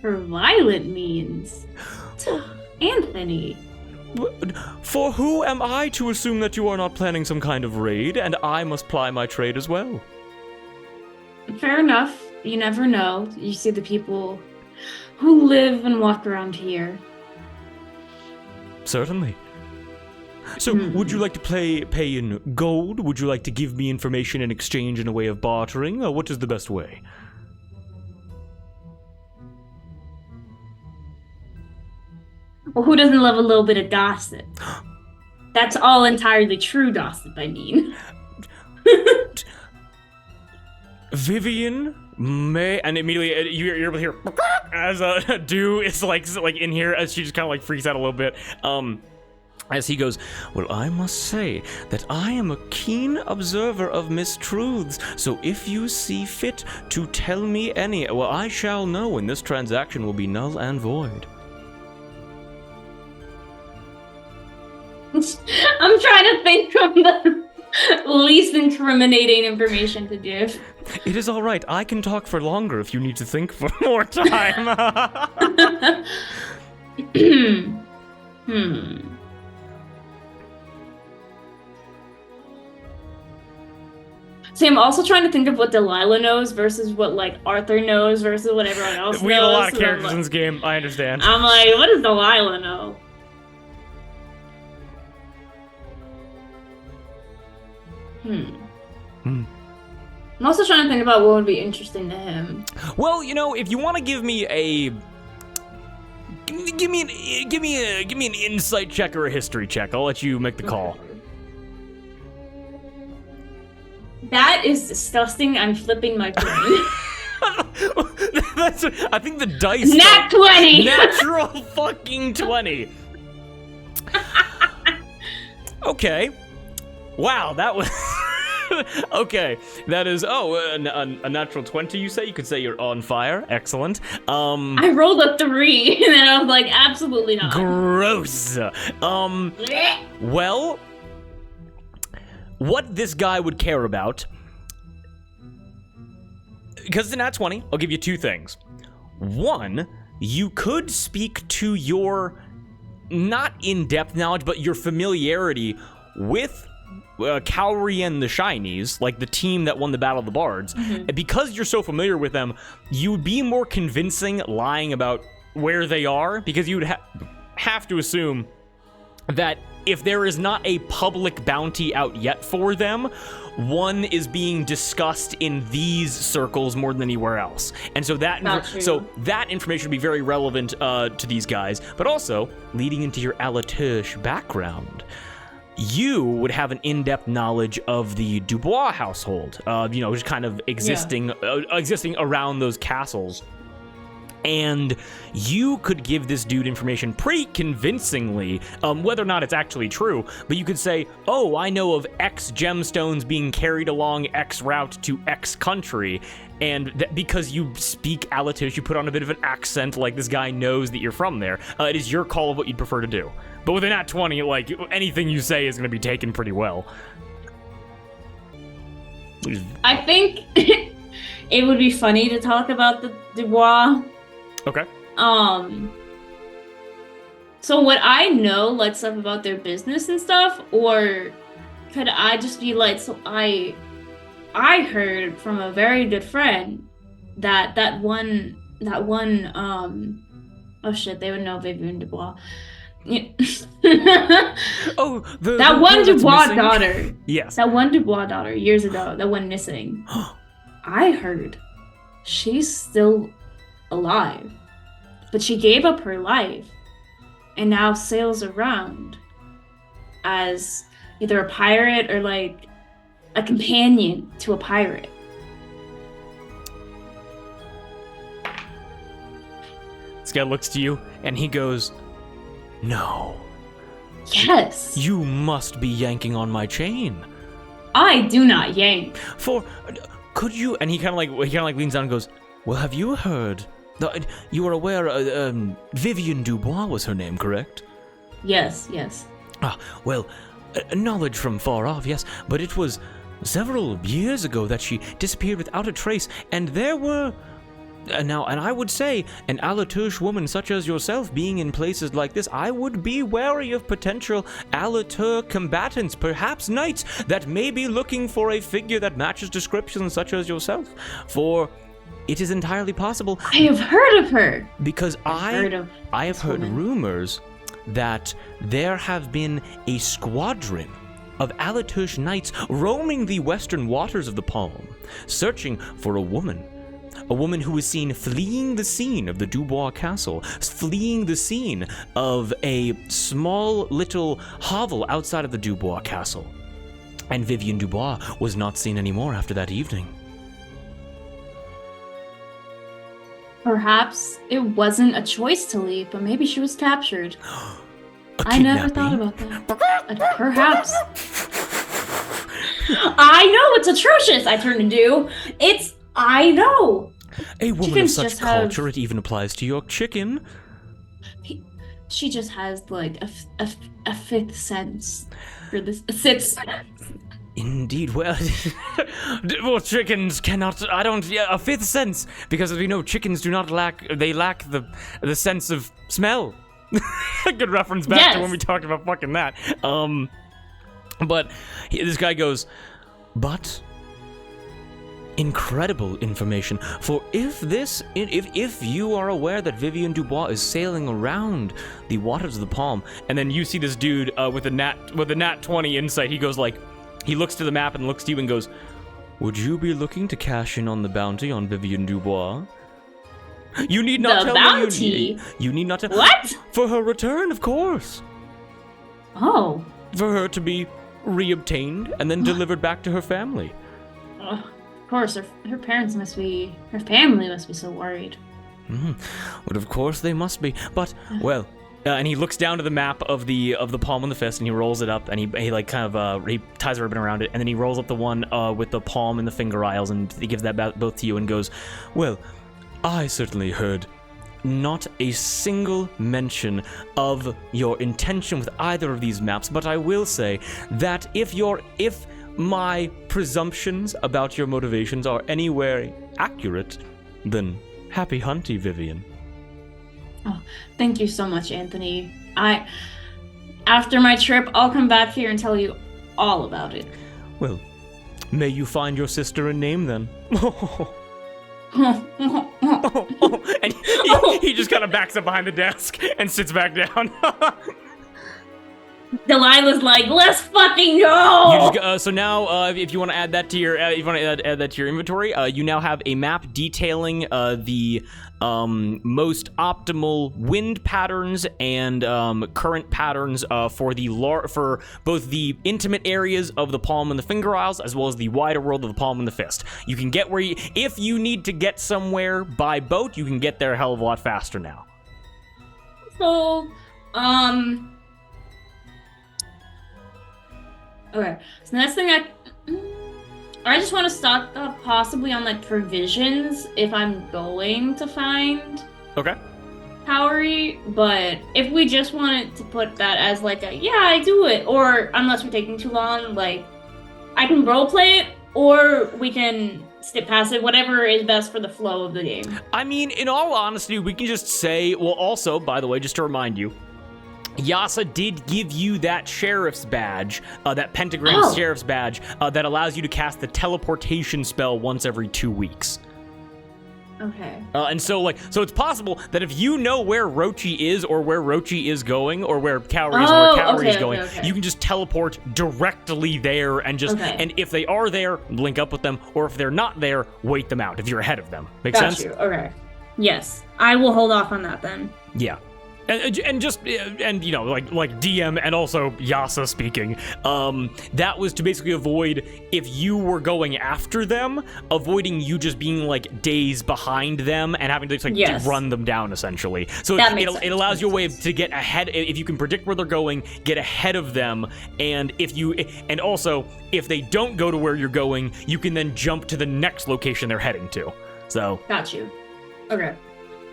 For violent means? Anthony. For who am I to assume that you are not planning some kind of raid, and I must ply my trade as well? Fair enough. You never know. You see the people who live and walk around here. Certainly. So, would you like to pay in gold? Would you like to give me information in exchange in a way of bartering? Or what is the best way? Well, who doesn't love a little bit of gossip? That's all entirely true gossip, I mean. Vivian may, and immediately you're able to hear as Dew is like in here as she just kind of like freaks out a little bit. As he goes, well, I must say that I am a keen observer of mistruths, so if you see fit to tell me any, well, I shall know, and this transaction will be null and void. I'm trying to think of the least incriminating information to give. It is all right. I can talk for longer if you need to think for more time. See, I'm also trying to think of what Delilah knows versus what, like, Arthur knows versus what everyone else knows. We have a lot of characters in this game. I understand. I'm like, what does Delilah know? I'm also trying to think about what would be interesting to him. Well, you know, if you want to give me an insight check or a history check, I'll let you make the call. That is disgusting. I'm flipping my coin. I think the dice. Nat 20. Natural fucking 20. Okay. Wow, that was. Okay, that is, a natural 20, you say? You could say you're on fire. Excellent. I rolled a 3, and then I was like, absolutely not. Gross. Well, what this guy would care about, because it's a nat 20, I'll give you 2 things. One, you could speak to your, not in-depth knowledge, but your familiarity with Cowrie and the Shinies, like the team that won the Battle of the Bards. Because you're so familiar with them, you would be more convincing lying about where they are, because you would have to assume that if there is not a public bounty out yet for them, one is being discussed in these circles more than anywhere else. And so that information would be very relevant to these guys, but also leading into your Alaturche background. You would have an in-depth knowledge of the Dubois household, just kind of existing around those castles. And you could give this dude information pretty convincingly, whether or not it's actually true, but you could say, oh, I know of X gemstones being carried along X route to X country, and because you speak Alaturche, you put on a bit of an accent, like this guy knows that you're from there. It is your call of what you'd prefer to do. But with a nat 20, like, anything you say is going to be taken pretty well. I think it would be funny to talk about the Dubois. Okay. So would I know, like, stuff about their business and stuff? Or could I just be like, so I heard from a very good friend that one, oh shit, they would know Vivian Dubois. That one Dubois daughter. Yes. That one Dubois daughter years ago that went missing. I heard she's still alive. but she gave up her life and now sails around as either a pirate or like a companion to a pirate. This guy looks to you and he goes, "No. Yes. You must be yanking on my chain. I do not yank. For could you?" And he kind of like leans down and goes, "Well, have you heard? You are aware Vivian Dubois was her name, correct?" Yes. Ah, well, knowledge from far off, yes, but it was several years ago that she disappeared without a trace, and there were. And I would say, an Alatouche woman such as yourself being in places like this, I would be wary of potential Alateur combatants, perhaps knights, that may be looking for a figure that matches descriptions such as yourself. For it is entirely possible. I have heard of her. Because I have heard woman. rumors that there have been a squadron of Alatouche knights roaming the western waters of the Palm, searching for a woman who was seen fleeing the scene of the Dubois castle, fleeing the scene of a small little hovel outside of the Dubois castle. And Vivian Dubois was not seen anymore after that evening. Perhaps it wasn't a choice to leave, but maybe she was captured. I never thought about that. Perhaps. I know, it's atrocious, I turn to do. I know. A woman Chickens of such just culture, it even applies to your chicken. She just has like a fifth sense for this. A sixth sense. Indeed, well, chickens cannot, a fifth sense, because as we know, chickens lack the sense of smell. Good reference back to when we talked about fucking that. But this guy goes, but incredible information, for if you are aware that Vivian Dubois is sailing around the waters of the Palm, and then you see this dude with a nat 20 insight, he goes like, he looks to the map and looks to you and goes, "Would you be looking to cash in on the bounty on Vivian Dubois?" You need not tell bounty? me. You need not tell. What? For her return, of course. Oh. For her to be reobtained and then delivered back to her family. Of course, her parents must be. Her family must be so worried. But of course they must be. But well, and he looks down to the map of the palm on the fist, and he rolls it up, and he like kind of he ties a ribbon around it, and then he rolls up the one with the palm and the finger isles, and he gives that both to you, and goes, "Well, I certainly heard not a single mention of your intention with either of these maps, but I will say that if my presumptions about your motivations are anywhere accurate, then happy hunty, Vivian." Oh, thank you so much, Anthony. After my trip, I'll come back here and tell you all about it. Well, may you find your sister a name then. And he just kind of backs up behind the desk and sits back down. Delilah's like, "Let's fucking go!" So now, if you want to add that to your, add that to your inventory, you now have a map detailing the most optimal wind patterns and current patterns for both the intimate areas of the palm and the finger isles, as well as the wider world of the palm and the fist. You can get if you need to get somewhere by boat, you can get there a hell of a lot faster now. So, okay, so the next thing I just want to stock up possibly on like provisions if I'm going to find Powery, but if we just wanted to put that as like I do it, or unless we're taking too long, like I can roleplay it, or we can skip past it, whatever is best for the flow of the game. I mean, in all honesty, we can just say, well, also, by the way, just to remind you, Yasa did give you that sheriff's badge, that pentagram sheriff's badge, that allows you to cast the teleportation spell once every 2 weeks. Okay. And so it's possible that if you know where Rochi is, or where Rochi is going, or where Cowrie is, or where Cowrie is going, you can just teleport directly there and just, and if they are there, link up with them, or if they're not there, wait them out if you're ahead of them. Make sense? Got you. Okay. Yes, I will hold off on that then. Yeah. And just you know, like DM and also Yasa speaking, that was to basically avoid, if you were going after them, avoiding you just being like days behind them and having to like Yes. run them down essentially. So That makes it sense. allows you a way to get ahead. If you can predict where they're going, get ahead of them, and also if they don't go to where you're going, you can then jump to the next location they're heading to. So Got you. Okay.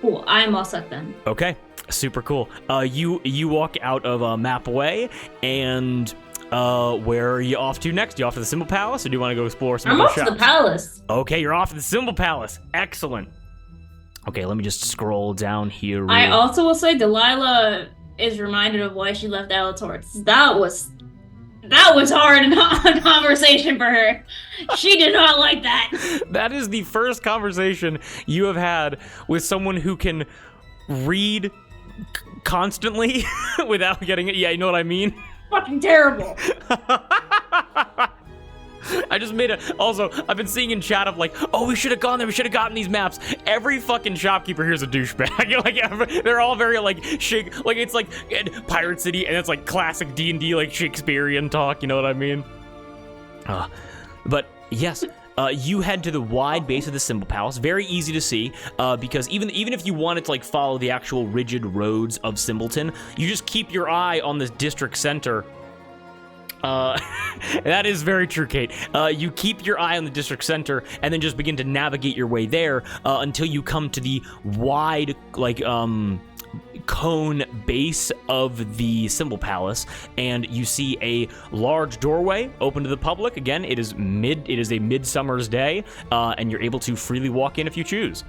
Cool. I'm all set then. okay. Super cool. You walk out of Mapway, and where are you off to next? You off to the Symbol Palace, or do you want to go explore some I'm other off to shops? the palace. Okay, you're off to the Symbol Palace. Excellent. Okay, let me just scroll down here. I also will say Delilah is reminded of why she left Alatorts. That was hard in a conversation for her. She did not like that. That is the first conversation you have had with someone who can read constantly without getting it. Yeah, you know what I mean? Fucking terrible. I just made also, I've been seeing in chat of like, oh, we should have gone there, we should have gotten these maps. Every fucking shopkeeper here's a douchebag. Like, they're all very like like it's like Pirate City, and it's like classic D&D like Shakespearean talk, you know what I mean? But yes, you head to the wide base of the Symbol Palace. Very easy to see, because even if you wanted to like follow the actual rigid roads of Simbleton, you just keep your eye on this district center. That is very true, Kate. You keep your eye on the district center and then just begin to navigate your way there until you come to the wide, like, cone base of the Symbol Palace, and you see a large doorway open to the public. Again, it is a midsummer's day, and you're able to freely walk in if you choose.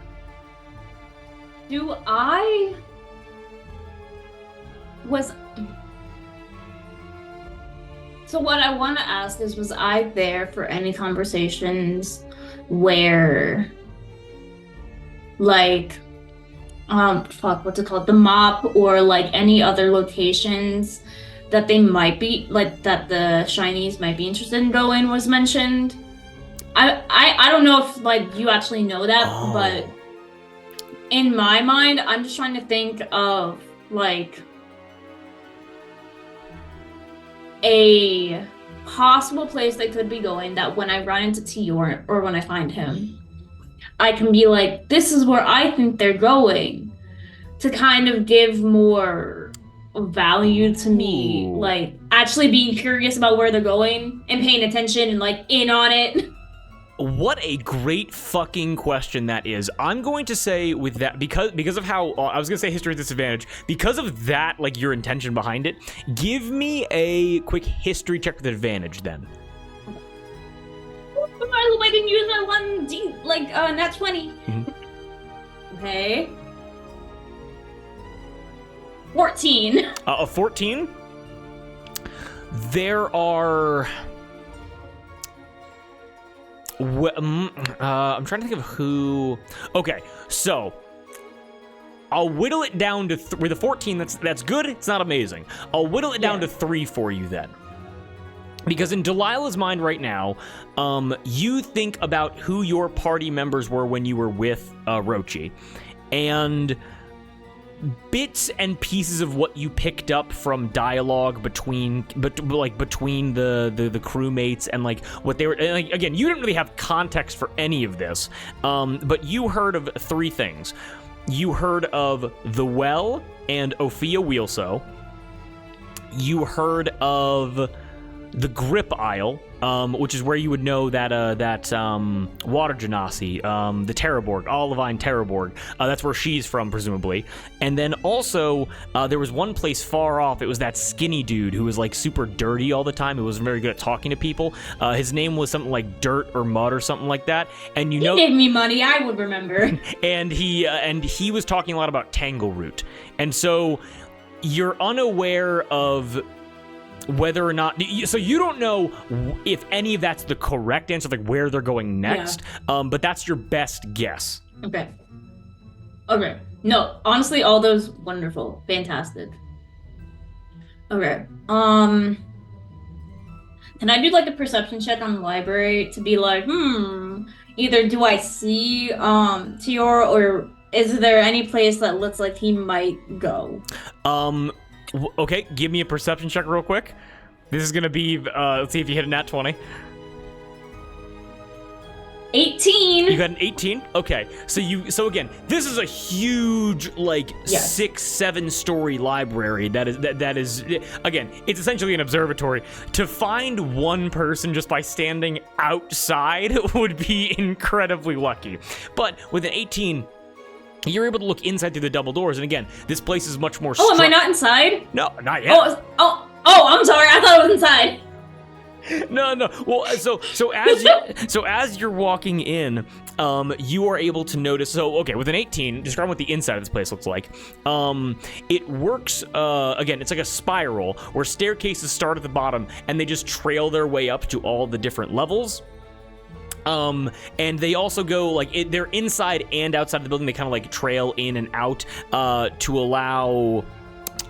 So what I want to ask is, was I there for any conversations where, like, what's it called? The mop, or like any other locations that they might be, like, that the Shinies might be interested in going was mentioned? I don't know if, like, you actually know that, but in my mind, I'm just trying to think of, like, a possible place they could be going that when I run into Tior, or when I find him, I can be like, this is where I think they're going, to kind of give more value to me. Ooh. Like, actually being curious about where they're going and paying attention and, like, in on it. What a great fucking question that is. I'm going to say with that, because of how, I was going to say history at disadvantage, because of that, like, your intention behind it, give me a quick history check with advantage then. I hope I didn't use my nat 20. Mm-hmm. Okay. 14. A 14? There are... I'm trying to think of who... Okay, so... I'll whittle it down to... with a 14, that's good, it's not amazing. I'll whittle it down to 3 for you then. Because in Delilah's mind right now, you think about who your party members were when you were with Rochi. And bits and pieces of what you picked up from dialogue between the crewmates and like what they were, and like, again, you didn't really have context for any of this, but you heard of 3 things. You heard of the Well and Ophia Wheelso. You heard of the Grip Isle, which is where you would know that Water Genasi, the Terraborg, Olivine Terraborg. That's where she's from, presumably. And then also, there was one place far off. It was that skinny dude who was like super dirty all the time, who wasn't very good at talking to people. His name was something like Dirt or Mud or something like that. And you know, He gave me money, I would remember. and he was talking a lot about Tangleroot. And so you're unaware of whether or not, so you don't know if any of that's the correct answer, like where they're going next, but that's your best guess. Okay. No, honestly, all those wonderful, fantastic. Okay. Can I do like a perception check on the library to be like, either do I see Tiora, or is there any place that looks like he might go? Okay, give me a perception check real quick. This is gonna be, let's see if you hit a nat 20. 18. You got an 18? Okay. So again, this is a huge, like, Yes. 6-7 story library that is again, it's essentially an observatory. To find one person just by standing outside would be incredibly lucky. But with an 18, you're able to look inside through the double doors, and again, this place is much more Oh, am I not inside? No, not yet. Oh, I'm sorry. I thought I was inside. No. Well, so as you're walking in, you are able to notice. So, okay, with an 18, describe what the inside of this place looks like. It works. Again, it's like a spiral where staircases start at the bottom and they just trail their way up to all the different levels. And they also go like they're inside and outside of the building. They kind of like trail in and out to allow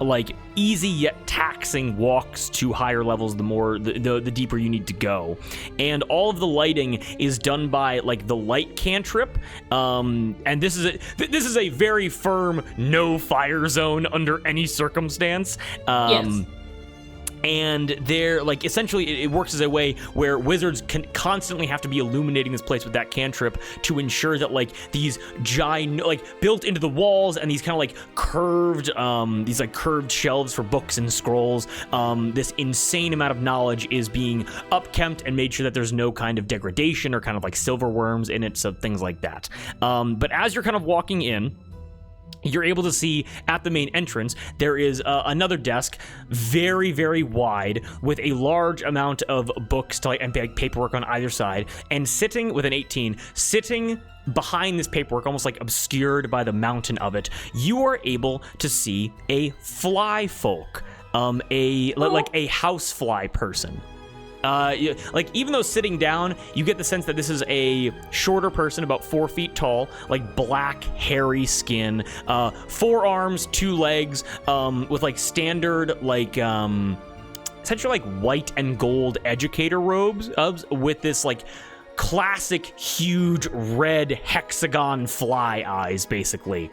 like easy yet taxing walks to higher levels the deeper you need to go. And all of the lighting is done by like the light cantrip, and this is a very firm no fire zone under any circumstance. Yes. And they're like essentially it works as a way where wizards can constantly have to be illuminating this place with that cantrip to ensure that like these giant like built into the walls and these kind of like curved shelves for books and scrolls, this insane amount of knowledge is being upkept and made sure that there's no kind of degradation or kind of like silverworms in it, so things like that. But as you're kind of walking in, you're able to see at the main entrance, there is another desk, very, very wide, with a large amount of books and paperwork on either side. And sitting with an 18, sitting behind this paperwork, almost like obscured by the mountain of it, you are able to see a fly folk, like a housefly person. Like even though sitting down, you get the sense that this is a shorter person, about 4 feet tall, like black, hairy skin, 4 arms, 2 legs, with like standard, like, essentially like white and gold educator robes, with this like classic, huge, red hexagon fly eyes, basically.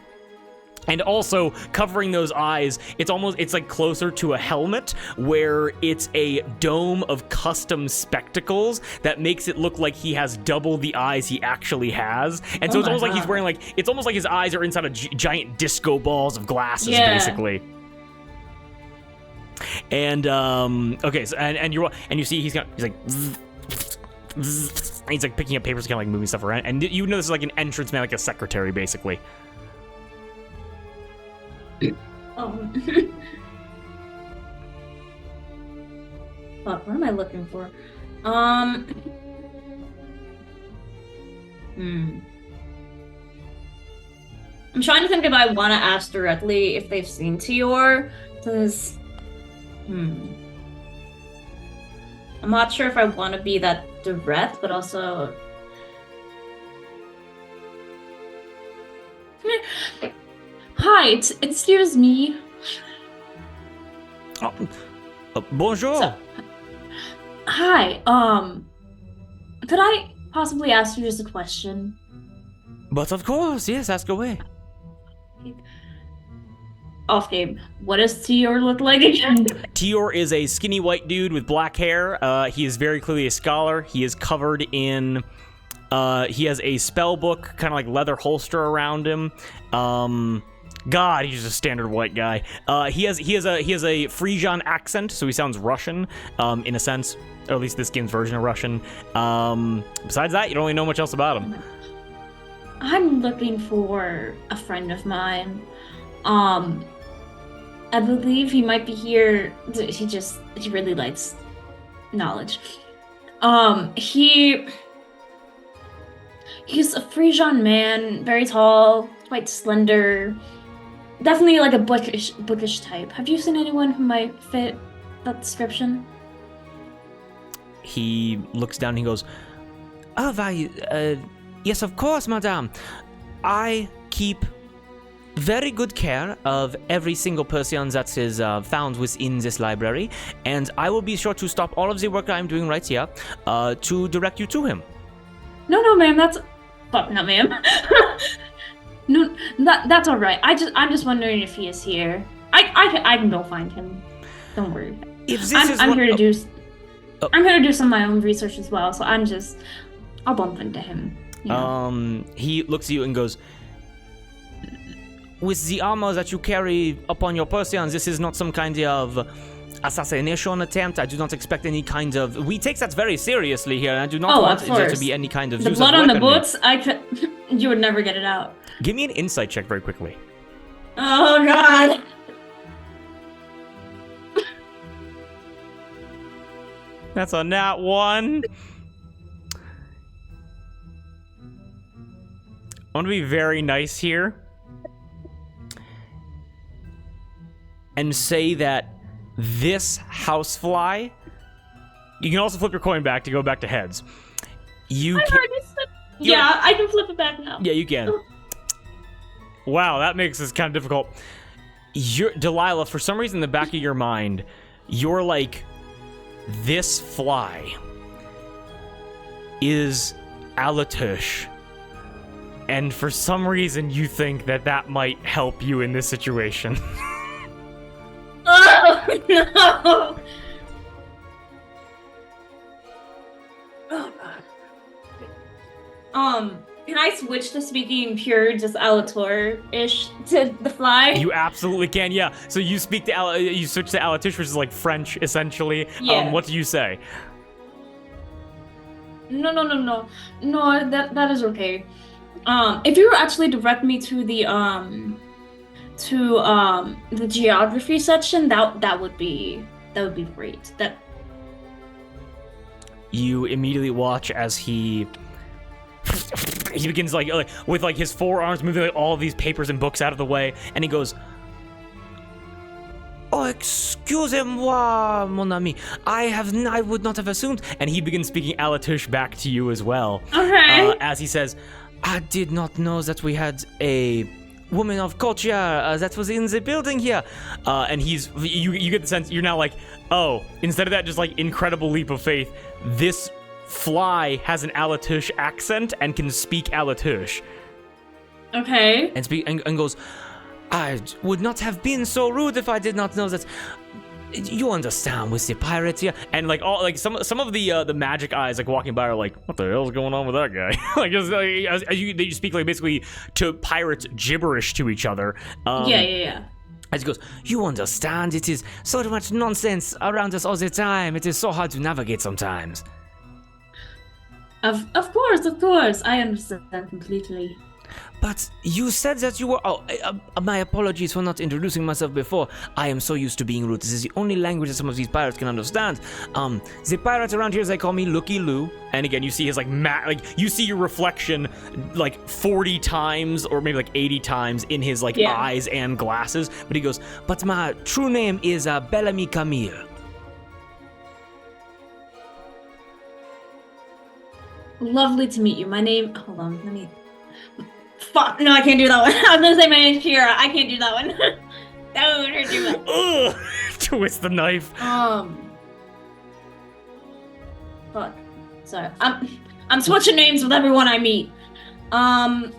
And also covering those eyes, it's like closer to a helmet where it's a dome of custom spectacles that makes it look like he has double the eyes he actually has. And so it's almost like he's wearing it's almost like his eyes are inside of giant disco balls of glasses, basically. And okay, so and you see he's like and he's like picking up papers, kind of like moving stuff around. And you know this is like an entrance man, like a secretary, basically. Fuck, what am I looking for? I'm trying to think if I want to ask directly if they've seen Tior, because, I'm not sure if I want to be that direct, but also... Hi, excuse me. Bonjour. So, hi, could I possibly ask you just a question? But of course, yes, ask away. Off game. What does Tior look like again? Tior is a skinny white dude with black hair. He is very clearly a scholar. He is covered in... he has a spell book, kind of like leather holster around him. God, he's just a standard white guy. He has a Frisian accent, so he sounds Russian, in a sense, or at least this game's version of Russian. Besides that, you don't really know much else about him. I'm looking for a friend of mine. I believe he might be here. He really likes knowledge. He's a Frisian man, very tall, quite slender. Definitely like a bookish type. Have you seen anyone who might fit that description? He looks down and he goes, "Oh, why, yes, of course, madame. I keep very good care of every single person that is found within this library, and I will be sure to stop all of the work I'm doing right here to direct you to him." No, ma'am, that's... Fuck, no, ma'am. No, that's all right. I'm just wondering if he is here. I can go find him. Don't worry. If this I'm here to do. I'm here to do some of my own research as well. So I'll bump into him. You know? He looks at you and goes, with the armor that you carry upon your person, this is not some kind of assassination attempt. I do not expect any kind of... We take that very seriously here, and I do not want there to be any kind of the use blood of on the weaponry. boots, you would never get it out. Give me an insight check very quickly. Oh, God. That's a nat 1. I want to be very nice here and say that this housefly, you can also flip your coin back to go back to heads. I can flip it back now. Yeah, you can. Wow, that makes this kind of difficult. Delilah, for some reason in the back of your mind, you're like, this fly is Alatush. And for some reason, you think that might help you in this situation. Oh, no! Oh, God. Can I switch to speaking pure, just Alator-ish to the fly? You absolutely can, yeah. So you speak to you switch to Alatush, which is like French, essentially. Yeah. What do you say? No, that is okay. If you were actually direct me to the geography section, that would be great. You immediately watch as he begins like with like his forearms moving like all of these papers and books out of the way, and he goes, "Oh, excusez-moi, mon ami. I would not have assumed." And he begins speaking Alatush back to you as well. Okay. As he says, "I did not know that we had a woman of culture that was in the building here." And you get the sense you're now like, oh, instead of that just like incredible leap of faith, this fly has an Alatush accent and can speak Alatush. Okay. And goes, "I would not have been so rude if I did not know that. You understand with the pirate here." And like all like some of the magic eyes like walking by are like, what the hell's going on with that guy? Like they speak like basically to pirates gibberish to each other. Yeah. As he goes, "You understand, it is so much nonsense around us all the time. It is so hard to navigate sometimes." Of course, I understand completely. But you said that you were... my apologies for not introducing myself before. I am so used to being rude. This is the only language that some of these pirates can understand. The pirates around here, they call me Looky Loo. And again, you see his you see your reflection like 40 times or maybe like 80 times in his eyes and glasses. But he goes, "But my true name is Bellamy Camille." Lovely to meet you. My name... Hold on, let me... Fuck, no, I can't do that one. I was gonna say my name's Kira. I can't do that one. That would hurt too much. Ugh! Twist the knife. Fuck. Sorry. I'm switching names with everyone I meet. I'm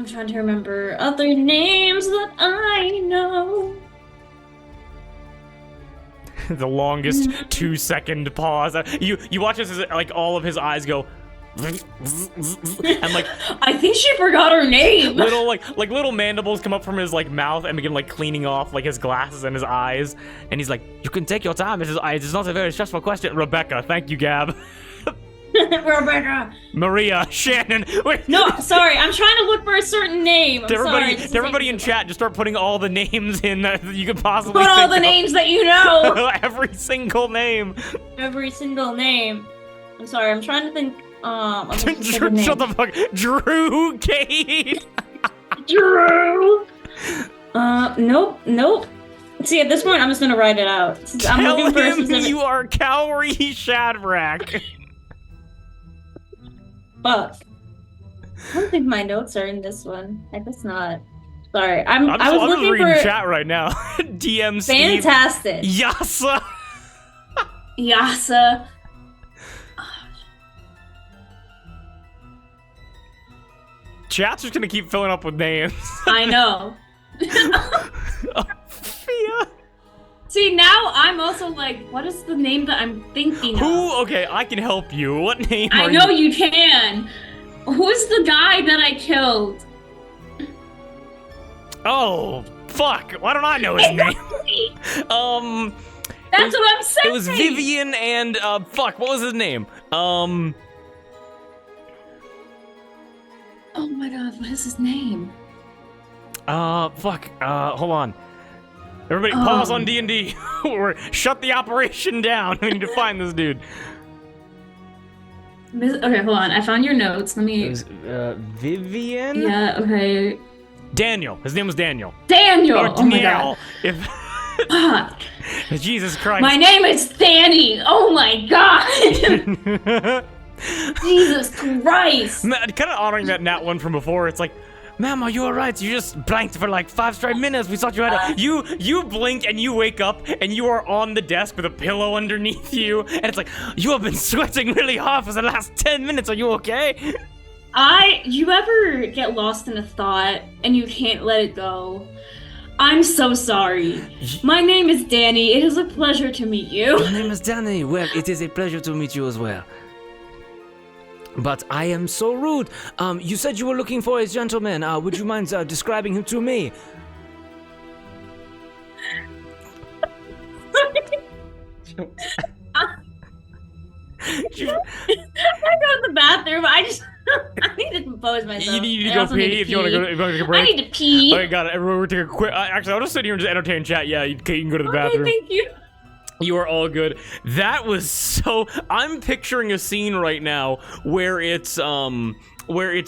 trying to remember other names that I know. The longest 2-second pause. You watch as like all of his eyes go, and like I think she forgot her name. Little little mandibles come up from his like mouth and begin like cleaning off like his glasses and his eyes. And he's like, "You can take your time. It is not a very stressful question." Rebecca, thank you, Gab. Rebecca. Maria, Shannon. Wait. No, sorry. I'm trying to look for a certain name. Everybody in chat, just start putting all the names in that you could possibly put all the of. names that you know. Every single name. Every single name. I'm sorry. I'm trying to think. Drew, shut the fuck. Drew Kate. Drew. Nope. See, at this point, I'm just gonna write it out. I'm Tell looking for a him specific... you are Cowrie Shadrach. Fuck. I don't think my notes are in this one. I guess not. Sorry, I was just looking reading for chat right now. DM Steve. Fantastic. Yasa. chat's just gonna keep filling up with names. I know. Fia. See, now I'm also like, what is the name that I'm thinking of? Who? Okay, I can help you. What name I are know you can. Who's the guy that I killed? Oh, fuck. Why don't I know his name? That's what I'm saying. It was Vivian and, fuck, what was his name? Oh my god, what is his name? Fuck, hold on. Everybody pause on D&D, or shut the operation down. We need to find this dude. Okay, hold on. I found your notes. Let me... It was, Vivian? Yeah, okay. Daniel. His name was Daniel. Daniel! Or Oh my god. Fuck. Jesus Christ. My name is Danny! Oh my god! Jesus Christ! Kind of honoring that nat one from before. It's like, ma'am, are you alright? You just blanked for like 5 straight minutes. We thought you had a... You blink and you wake up and you are on the desk with a pillow underneath you. And it's like, you have been sweating really hard for the last 10 minutes. Are you okay? You ever get lost in a thought and you can't let it go? I'm so sorry. My name is Danny. It is a pleasure to meet you. My name is Danny. Well, it is a pleasure to meet you as well. But I am so rude. You said you were looking for a gentleman. Would you mind describing him to me? I go to the bathroom. I need to compose myself. You need to go pee if you want to go take a break. I need to pee. Alright, got it. Everyone, we're taking a quick... actually, I'll just sit here and just entertain chat. Yeah, you can go to the bathroom. Okay, thank you. You are all good. That was so... I'm picturing a scene right now where it's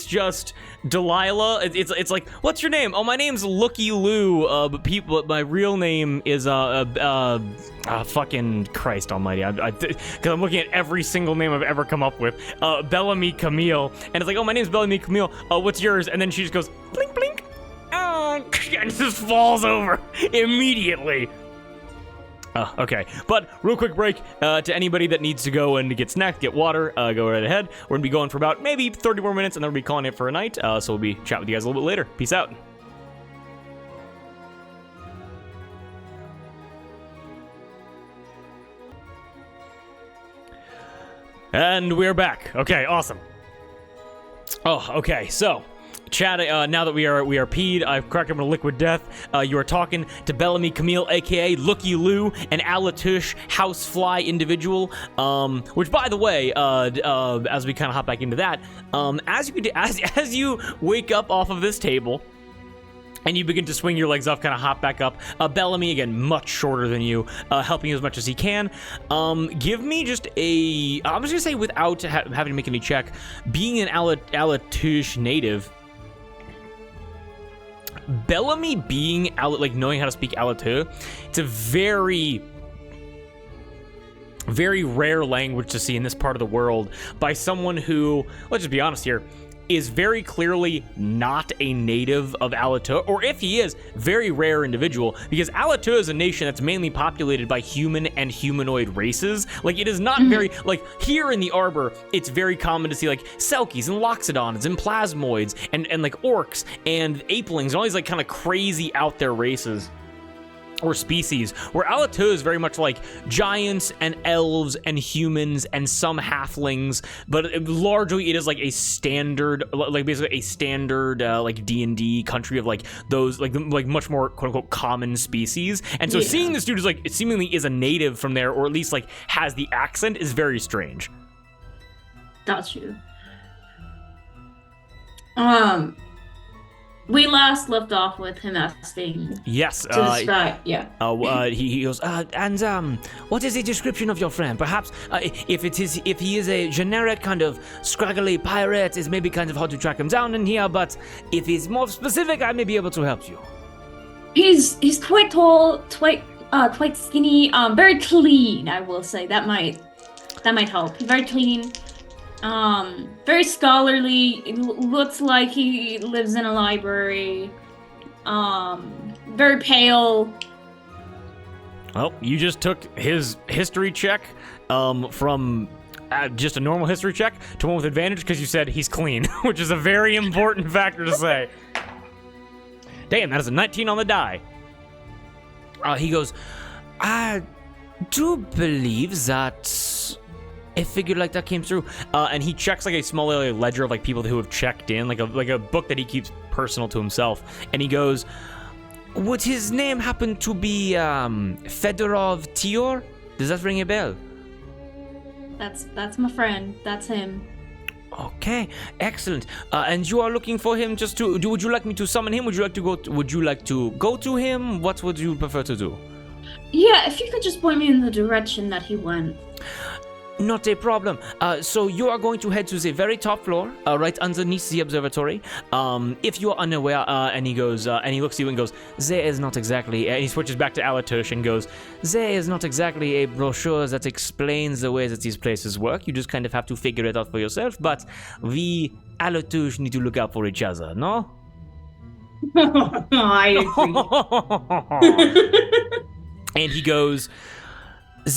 just Delilah. It's like, what's your name? Oh, my name's Looky Lou. But my real name is fucking Christ Almighty. Because I'm looking at every single name I've ever come up with. Bellamy Camille, and it's like, oh, my name's Bellamy Camille. What's yours? And then she just goes blink blink. Oh, and just falls over immediately. Okay, but real quick break to anybody that needs to go and get snacks, get water, go right ahead. We're gonna be going for about maybe 30 more minutes, and then we'll be calling it for a night. So we'll be chatting with you guys a little bit later. Peace out. And we're back. Okay, awesome. Oh, okay, so... Chad, now that we are peed, I've cracked him with a liquid death. You are talking to Bellamy Camille, aka Looky Lou, an Alatush housefly individual. Which, by the way, as we kind of hop back into that, as you wake up off of this table, and you begin to swing your legs off, kind of hop back up. Bellamy, again, much shorter than you, helping you as much as he can. Give me just a... I'm just gonna say, without having to make any check, being an Alatush native. Bellamy being knowing how to speak Alatu, it's a very, very rare language to see in this part of the world by someone who, let's just be honest here, is very clearly not a native of Alatu, or if he is, very rare individual, because Alatu is a nation that's mainly populated by human and humanoid races. Like, it is not very, like, here in the Arbor, it's very common to see, like, Selkies and Loxodons and Plasmoids and like, orcs and apelings and all these, like, kind of crazy out there races. Or species, where Alatu is very much like giants and elves and humans and some halflings, but largely it is like a standard, like basically a standard like D&D country of like those like much more quote unquote common species. And so seeing this dude is like, it seemingly is a native from there, or at least like has the accent, is very strange. Got you. We last left off with him asking. Yes. To describe, yeah. He goes, and what is the description of your friend? Perhaps if he is a generic kind of scraggly pirate, it's maybe kind of hard to track him down in here. But if he's more specific, I may be able to help you. He's quite tall, quite skinny, very clean. I will say that might help. Very clean. Very scholarly. It looks like he lives in a library. Very pale. Well, you just took his history check from just a normal history check to one with advantage because you said he's clean, which is a very important factor to say. Damn, that is a 19 on the die. He goes, I do believe that a figure like that came through. And he checks like a small ledger of like people who have checked in, like a book that he keeps personal to himself. And he goes, would his name happen to be Fedorov Tior? Does that ring a bell? That's my friend. That's him. Okay, excellent. And you are looking for him just to would you like me to summon him? Would you like to go to him? What would you prefer to do? Yeah, if you could just point me in the direction that he went. Not a problem. So you are going to head to the very top floor, right underneath the observatory. If you are unaware, and he goes, and he looks at you and goes, there is not exactly, and he switches back to Alatush and goes, there is not exactly a brochure that explains the way that these places work. You just kind of have to figure it out for yourself, but we Alatush need to look out for each other, no? I agree. And he goes,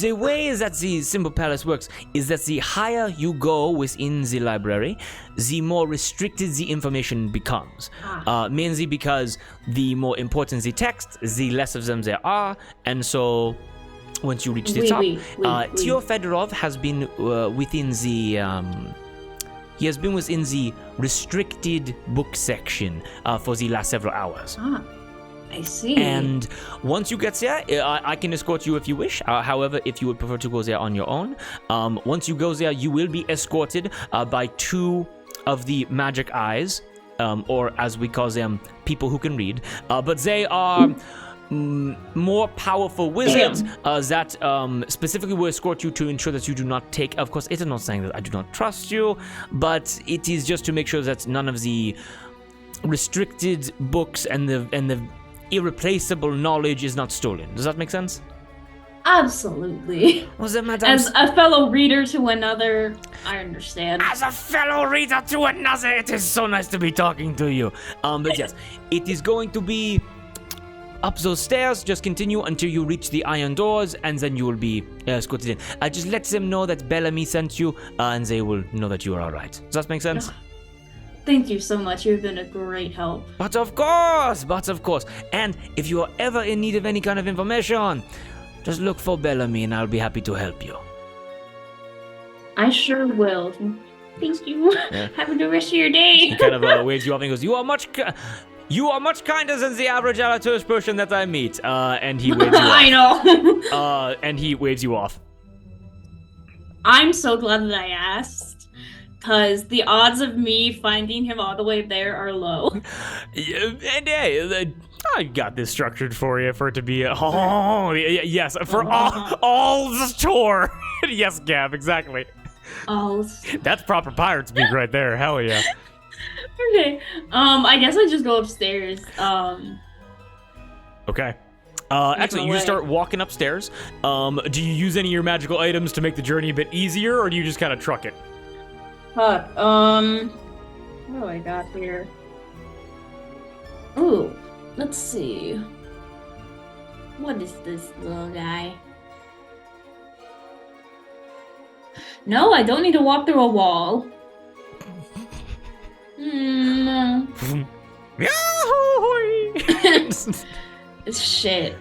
the way that the Symbol Palace works is that the higher you go within the library, the more restricted the information becomes. Mainly because the more important the text, the less of them there are, and so once you reach the top, Tio Fedorov has been within the he has been within the restricted book section for the last several hours. I see. And once you get there, I can escort you if you wish. However, if you would prefer to go there on your own, once you go there, you will be escorted by two of the magic eyes, or as we call them, people who can read. But they are more powerful wizards that specifically will escort you to ensure that you do not take. Of course, it is not saying that I do not trust you, but it is just to make sure that none of the restricted books and the irreplaceable knowledge is not stolen. Does that make sense? Absolutely. Was it, madame? As a fellow reader to another, I understand. As a fellow reader to another, it is so nice to be talking to you. But yes, it is going to be up those stairs. Just continue until you reach the iron doors, and then you will be escorted in. Just let them know that Bellamy sent you, and they will know that you are all right. Does that make sense? Thank you so much. You've been a great help. But of course. And if you are ever in need of any kind of information, just look for Bellamy and I'll be happy to help you. I sure will. Thank you. Yeah. Have a good rest of your day. He kind of waves you off and goes, You are much kinder than the average Alatush person that I meet. And he waves you off. I know. And he waves you off. I'm so glad that I asked. Because the odds of me finding him all the way there are low. And hey, I got this structured for you for it to be yes, for all the tour. Yes, Gab, exactly. That's proper pirate speak right there. Hell yeah. Okay. I guess I just go upstairs. Okay. Actually, you just start walking upstairs. Do you use any of your magical items to make the journey a bit easier, or do you just kind of truck it? What do I got here? Ooh, let's see. What is this little guy? No, I don't need to walk through a wall. No. Shit.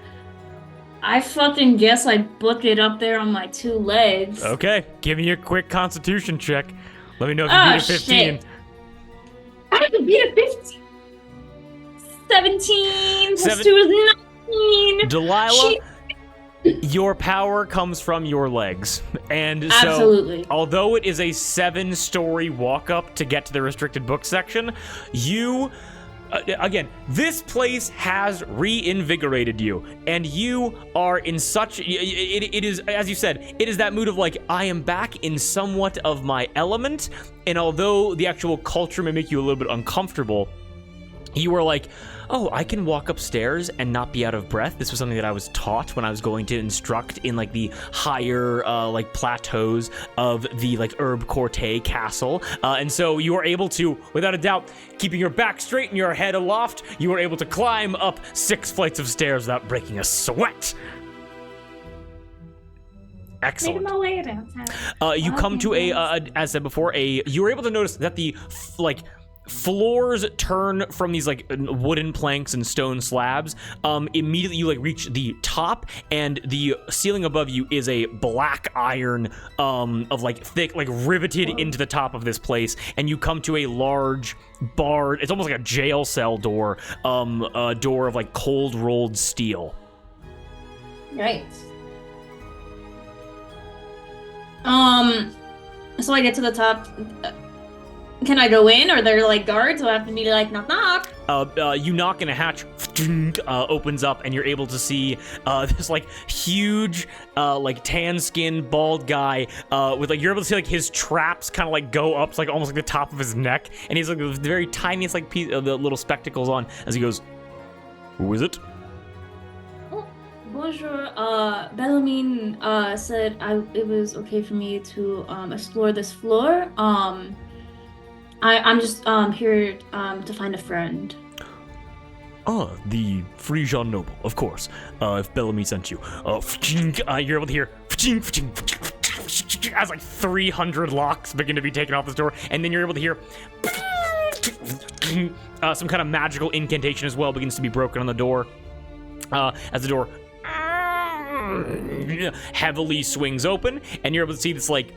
I fucking guess I book it up there on my two legs. Okay, give me a quick constitution check. Let me know if you beat a 15. Shit. I could beat a 15. 17 plus 2 is 19. Delilah, your power comes from your legs. And so, absolutely. Although it is a 7-story walk up to get to the restricted book section, you... again, this place has reinvigorated you, and you are in such... It is, as you said, it is that mood of like, I am back in somewhat of my element, and although the actual culture may make you a little bit uncomfortable, you are like, oh, I can walk upstairs and not be out of breath. This was something that I was taught when I was going to instruct in like the higher like plateaus of the like Herb Corte castle. And so you are able to, without a doubt, keeping your back straight and your head aloft, you are able to climb up 6 flights of stairs without breaking a sweat. Excellent. Making my way downtown. You come to as I said before, you were able to notice that the floors turn from these like wooden planks and stone slabs. Immediately you like reach the top, and the ceiling above you is a black iron of like thick, like riveted into the top of this place, and you come to a large barred, it's almost like a jail cell door, a door of like cold rolled steel. Right. So I get to the top. Can I go in, or they're like guards? So I have to be like knock knock. You knock and a hatch opens up, and you're able to see this like huge, like tan skinned bald guy with like, you're able to see like his traps kind of like go up, like almost like the top of his neck, and he's like the very tiniest like piece of the little spectacles on as he goes, "Who is it?" Bonjour. Bellarmine said it was okay for me to explore this floor. I'm just here to find a friend. Ah, the Frisian noble, of course. If Bellamy sent you. You're able to hear as like 300 locks begin to be taken off this door, and then you're able to hear some kind of magical incantation as well begins to be broken on the door. As the door heavily swings open, and you're able to see this like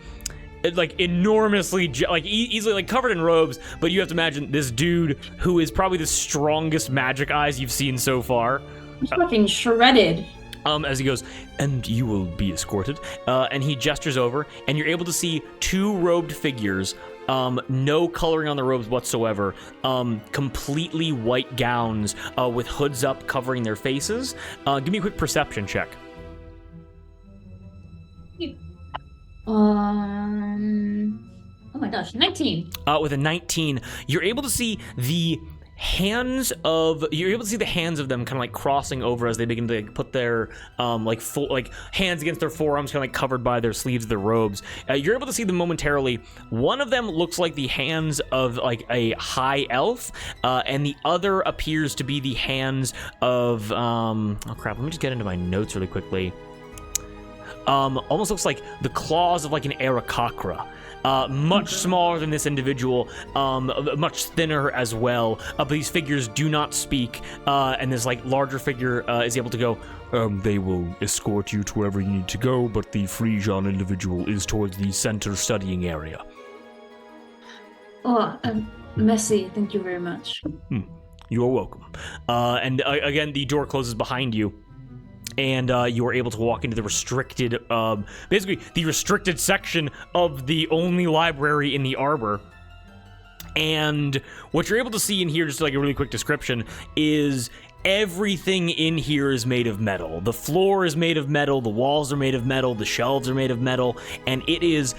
enormously easily like covered in robes, but you have to imagine this dude who is probably the strongest magic eyes you've seen so far. He's fucking shredded. As he goes, "And you will be escorted," and he gestures over, and you're able to see two robed figures, no coloring on the robes whatsoever, completely white gowns with hoods up covering their faces. Give me a quick perception check. Oh my gosh, 19. With a 19, you're able to see the hands of them kind of like crossing over as they begin to like, put their hands against their forearms, kind of like covered by their sleeves of their robes. You're able to see them momentarily. One of them looks like the hands of like a high elf, and the other appears to be the hands of oh crap, let me just get into my notes really quickly. Almost looks like the claws of like an Aarakocra. Much smaller than this individual, much thinner as well. But these figures do not speak, and this like larger figure is able to go, "They will escort you to wherever you need to go, but the Frisian individual is towards the center studying area." Oh, Messi, thank you very much. You are welcome. And again, the door closes behind you. And you are able to walk into the restricted, basically the restricted section of the only library in the arbor. And what you're able to see in here, just like a really quick description, is everything in here is made of metal. The floor is made of metal, the walls are made of metal, the shelves are made of metal, and it is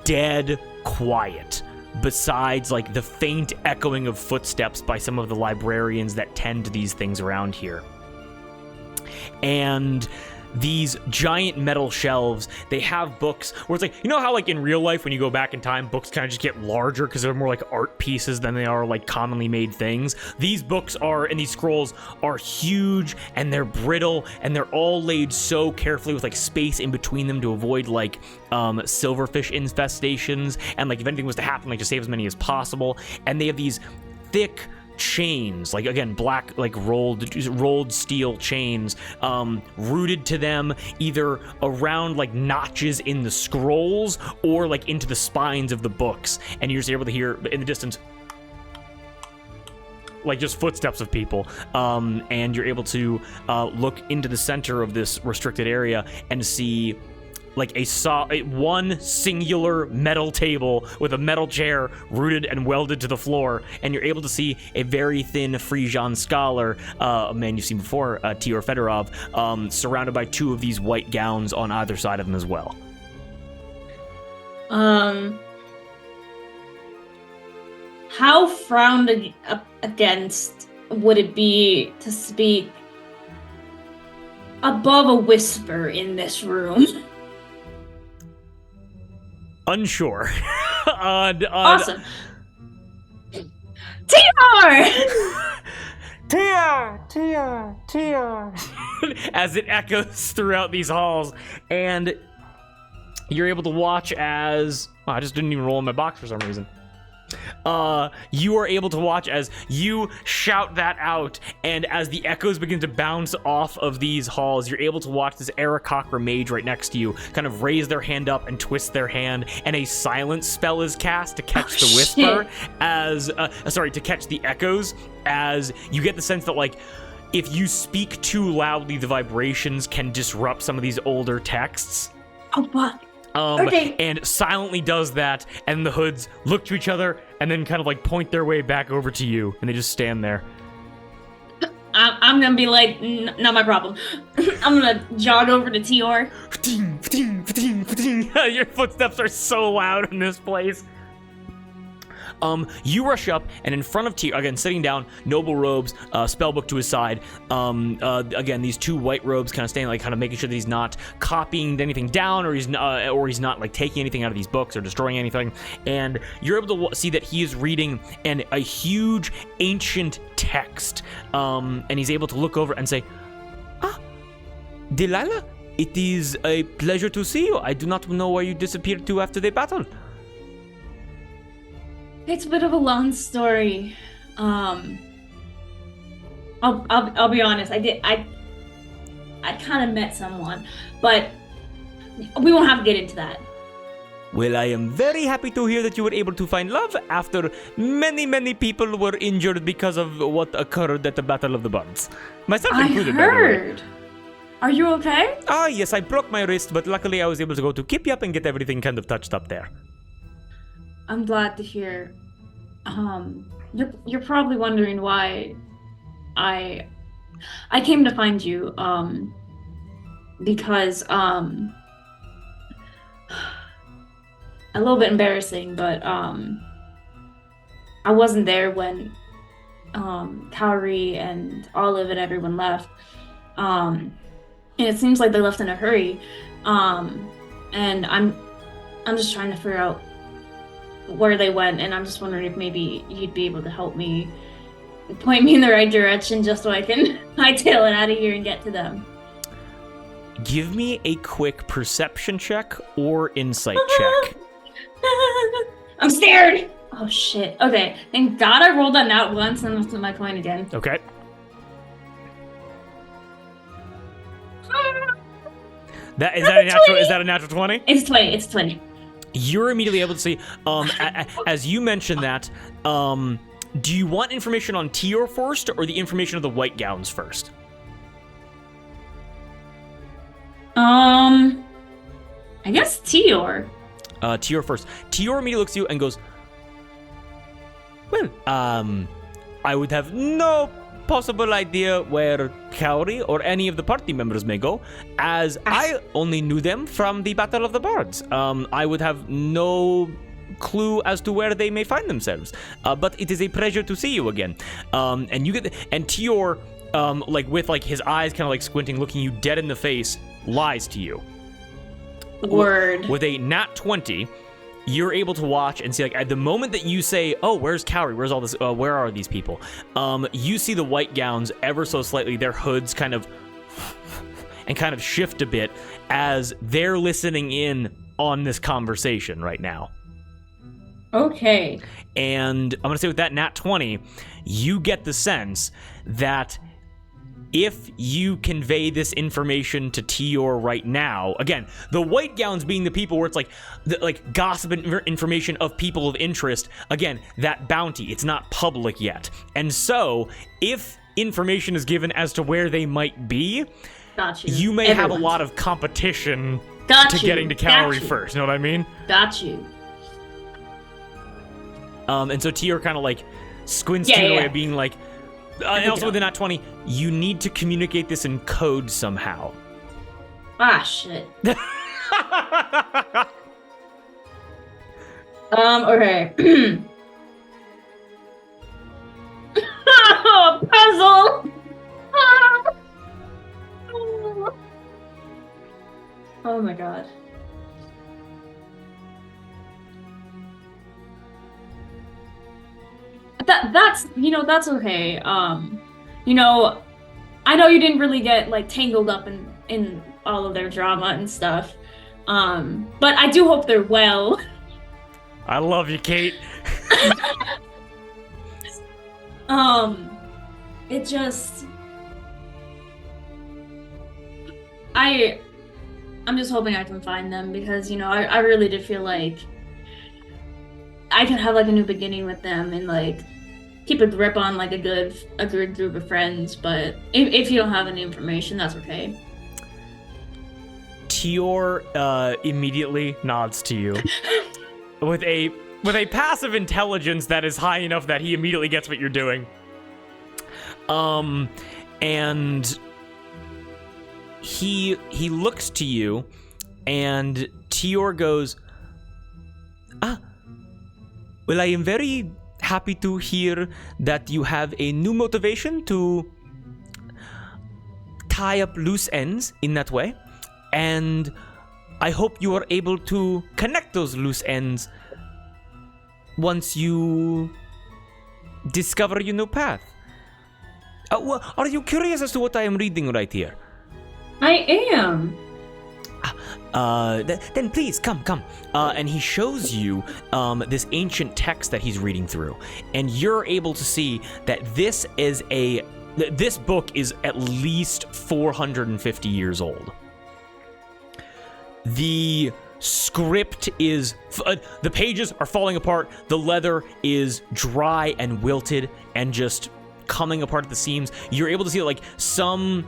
dead quiet. Besides, like, the faint echoing of footsteps by some of the librarians that tend to these things around here. And these giant metal shelves, they have books where it's like, you know how like in real life when you go back in time, books kind of just get larger because they're more like art pieces than they are like commonly made things? These books are, and these scrolls are huge, and they're brittle, and they're all laid so carefully with like space in between them to avoid like silverfish infestations, and like if anything was to happen, like to save as many as possible. And they have these thick chains, like again black, like rolled steel chains, rooted to them either around like notches in the scrolls or like into the spines of the books. And you're just able to hear in the distance like just footsteps of people, and you're able to look into the center of this restricted area and see like one singular metal table with a metal chair rooted and welded to the floor, and you're able to see a very thin Frisian scholar, a man you've seen before, Tior Fedorov, surrounded by two of these white gowns on either side of him as well. How frowned against would it be to speak above a whisper in this room? Unsure. Awesome. TR! TR! As it echoes throughout these halls, and you're able to watch as... Oh, I just didn't even roll in my box for some reason. You are able to watch as you shout that out, and as the echoes begin to bounce off of these halls, you're able to watch this Aarakocra mage right next to you kind of raise their hand up and twist their hand, and a silence spell is cast to catch the whisper, to catch the echoes, as you get the sense that, like, if you speak too loudly, the vibrations can disrupt some of these older texts. Oh, fuck. Okay. And silently does that, and the hoods look to each other and then kind of like point their way back over to you, and they just stand there. I'm gonna be like, not my problem. I'm gonna jog over to Tior. Your footsteps are so loud in this place. You rush up, and in front of Tior, again, sitting down, noble robes, spellbook to his side. Again, these two white robes kind of standing, like, kind of making sure that he's not copying anything down, or he's not like taking anything out of these books or destroying anything. And you're able to see that he is reading a huge ancient text. And he's able to look over and say, Delilah, it is a pleasure to see you. I do not know where you disappeared to after the battle. It's a bit of a long story. I'll be honest. I kind of met someone, but we won't have to get into that. Well, I am very happy to hear that you were able to find love after many people were injured because of what occurred at the Battle of the Bards. Myself included, by the way. I heard. Are you okay? Yes, I broke my wrist, but luckily I was able to go to Kipyap and get everything kind of touched up there. I'm glad to hear. You're probably wondering why I came to find you, because, a little bit embarrassing, but, I wasn't there when, Kaori and Olive and everyone left, and it seems like they left in a hurry, and I'm just trying to figure out where they went, and I'm just wondering if maybe you'd be able to help me, point me in the right direction, just so I can hightail it out of here and get to them. Give me a quick perception check or insight check. I'm scared! Oh shit. Okay, thank God I rolled that nat once and lifted my coin again. Okay. Is that a natural 20? It's 20. You're immediately able to see, as you mentioned that, do you want information on Tior first, or the information of the white gowns first? I guess Tior. Tior first. Tior immediately looks at you and goes, well, I would have no possible idea where Kaori or any of the party members may go, as I only knew them from the Battle of the Bards. I would have no clue as to where they may find themselves. But it is a pleasure to see you again. And Tior, with his eyes kind of like squinting, looking you dead in the face, lies to you. Word. With a nat 20, you're able to watch and see, like, at the moment that you say, oh, where's Kaori? Where's all this? Where are these people? You see the white gowns ever so slightly, their hoods kind of shift a bit as they're listening in on this conversation right now. Okay. And I'm going to say with that nat 20, you get the sense that if you convey this information to Tior right now, again, the white gowns being the people where it's like gossip information of people of interest, again, that bounty, it's not public yet. And so, if information is given as to where they might be, you may have a lot of competition getting to Kaori first, you know what I mean? Got you. And so Tior kind of like squints to the way of being like, and also with the nat 20, you need to communicate this in code somehow. Ah, shit. Okay. Puzzle! Oh my god. That's okay. I know you didn't really get like tangled up in all of their drama and stuff. But I do hope they're well. I love you, Kate. It just... I'm just hoping I can find them because, I really did feel like I could have like a new beginning with them and like keep a grip on like a good group of friends. But if you don't have any information, that's okay. Tior immediately nods to you with a passive intelligence that is high enough that he immediately gets what you're doing. And he looks to you, and Tior goes, well, I am very happy to hear that you have a new motivation to tie up loose ends in that way, and I hope you are able to connect those loose ends once you discover your new path. Are you curious as to what I am reading right here? I am. Then please come. And he shows you this ancient text that he's reading through, and you're able to see that this book is at least 450 years old. The script is the pages are falling apart. The leather is dry and wilted and just coming apart at the seams. You're able to see that, like, some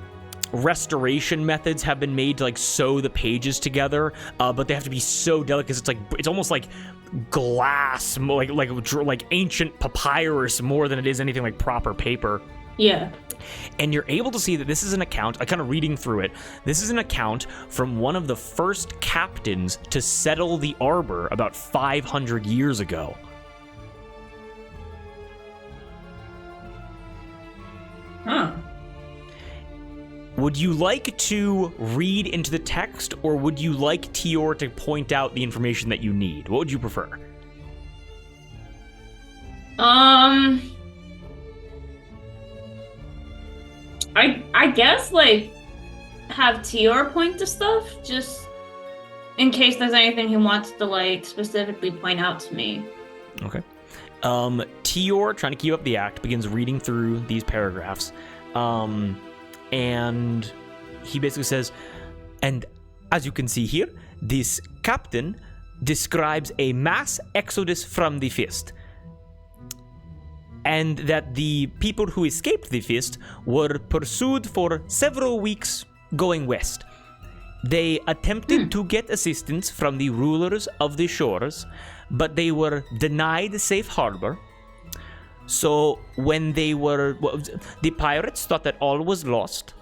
restoration methods have been made to like sew the pages together, but they have to be so delicate because it's almost like glass, like ancient papyrus more than it is anything like proper paper. Yeah. And you're able to see that this is an account, kind of reading through it, this is an account from one of the first captains to settle the Arbor about 500 years ago. Huh. Would you like to read into the text, or would you like Tior to point out the information that you need? What would you prefer? I guess, like, have Tior point to stuff, just in case there's anything he wants to, like, specifically point out to me. Okay. Tior, trying to keep up the act, begins reading through these paragraphs. And he basically says, and as you can see here, this captain describes a mass exodus from the Fist. And that the people who escaped the Fist were pursued for several weeks going west. They attempted to get assistance from the rulers of the shores, but they were denied safe harbor. So when the pirates thought that all was lost.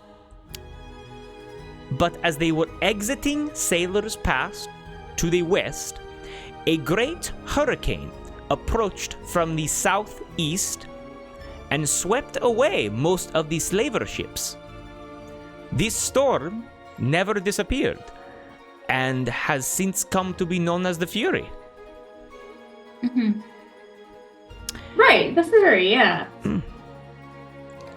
But as they were exiting Sailor's Pass to the west, a great hurricane approached from the southeast and swept away most of the slaver ships. This storm never disappeared and has since come to be known as the Fury. Mm-hmm. Right, the Fury, yeah.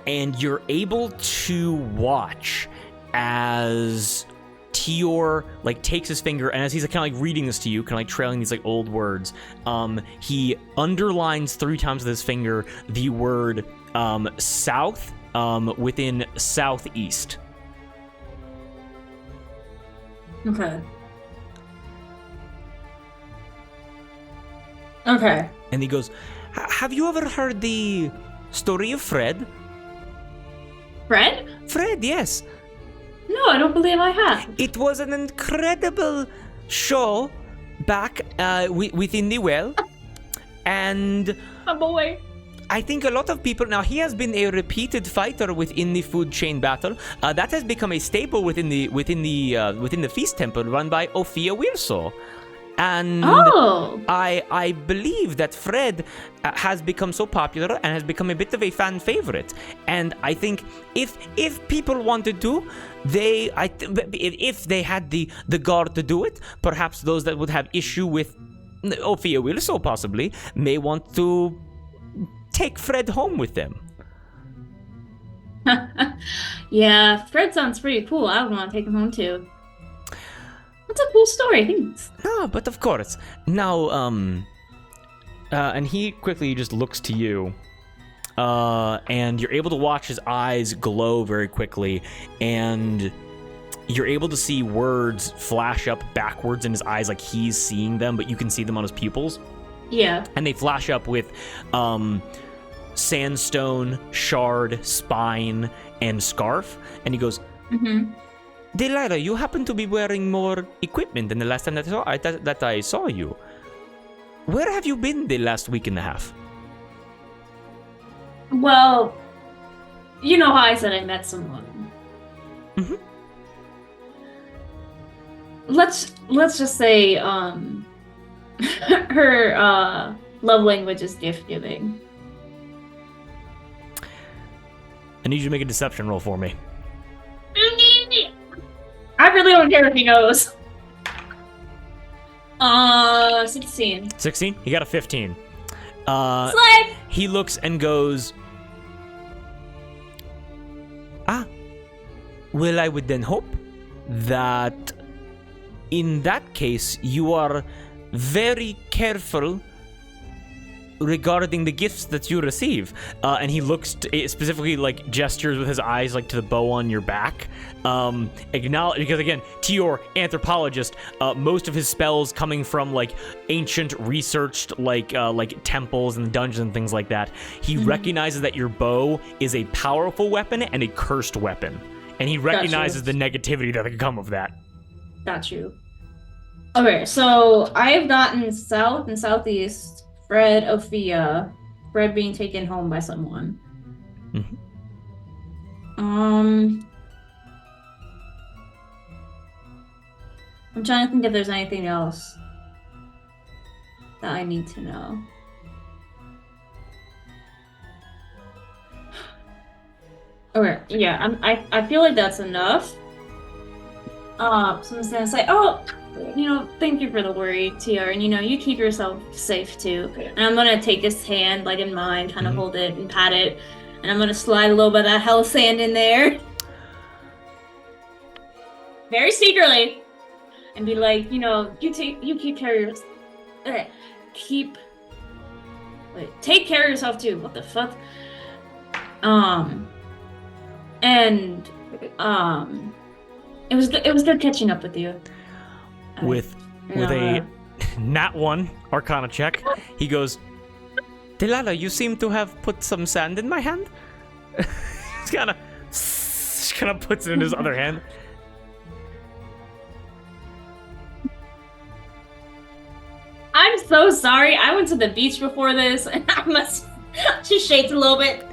And you're able to watch as Tior takes his finger, and as he's kind of reading this to you, kind of trailing these old words, he underlines 3 times with his finger the word south within southeast. Okay. Okay. And he goes, have you ever heard the story of Fred? Fred? Fred, yes. No, I don't believe I have. It was an incredible show back within the well. And Oh boy. I think a lot of people, now he has been a repeated fighter within the food chain battle. That has become a staple within the feast temple run by Ophia Wirso. And I believe that Fred has become so popular and has become a bit of a fan favorite. And I think if people wanted to, if they had the guard to do it, perhaps those that would have issue with Ophia Wirso possibly may want to take Fred home with them. Yeah, Fred sounds pretty cool. I would want to take him home too. That's a cool story. Thanks. No, but of course. Now, and he quickly just looks to you, and you're able to watch his eyes glow very quickly, and you're able to see words flash up backwards in his eyes like he's seeing them, but you can see them on his pupils. Yeah. And they flash up with sandstone, shard, spine, and scarf. And he goes, Delilah, you happen to be wearing more equipment than the last time that I saw you. Where have you been the last week and a half? Well, you know how I said I met someone. Mm-hmm. Let's just say her love language is gift giving. I need you to make a deception roll for me. I really don't care if he knows. 16. 16? He got a 15. Slay! He looks and goes, well, I would then hope that in that case you are very careful regarding the gifts that you receive. And he looks specifically like gestures with his eyes like to the bow on your back. Acknowledge, because again, Tior, anthropologist, most of his spells coming from like ancient researched like temples and dungeons and things like that. He recognizes that your bow is a powerful weapon and a cursed weapon. And he recognizes the negativity that could come of that. Got you. Okay, so I've gotten south and southeast, Fred, Ophia, Fred being taken home by someone. I'm trying to think if there's anything else that I need to know. Okay, yeah, I feel like that's enough. Someone's gonna say, oh, thank you for the worry, TR, and you keep yourself safe too. And I'm gonna take his hand, like in mine, kind of hold it and pat it, and I'm gonna slide a little bit of that hell sand in there. Very secretly. And be like, you keep care of yourself. Okay, take care of yourself too. What the fuck? And it was good catching up with you. With a nat 1 Arcana check, he goes, Delilah, you seem to have put some sand in my hand. He's kind of puts it in his other hand. I'm so sorry. I went to the beach before this, and she shakes a little bit.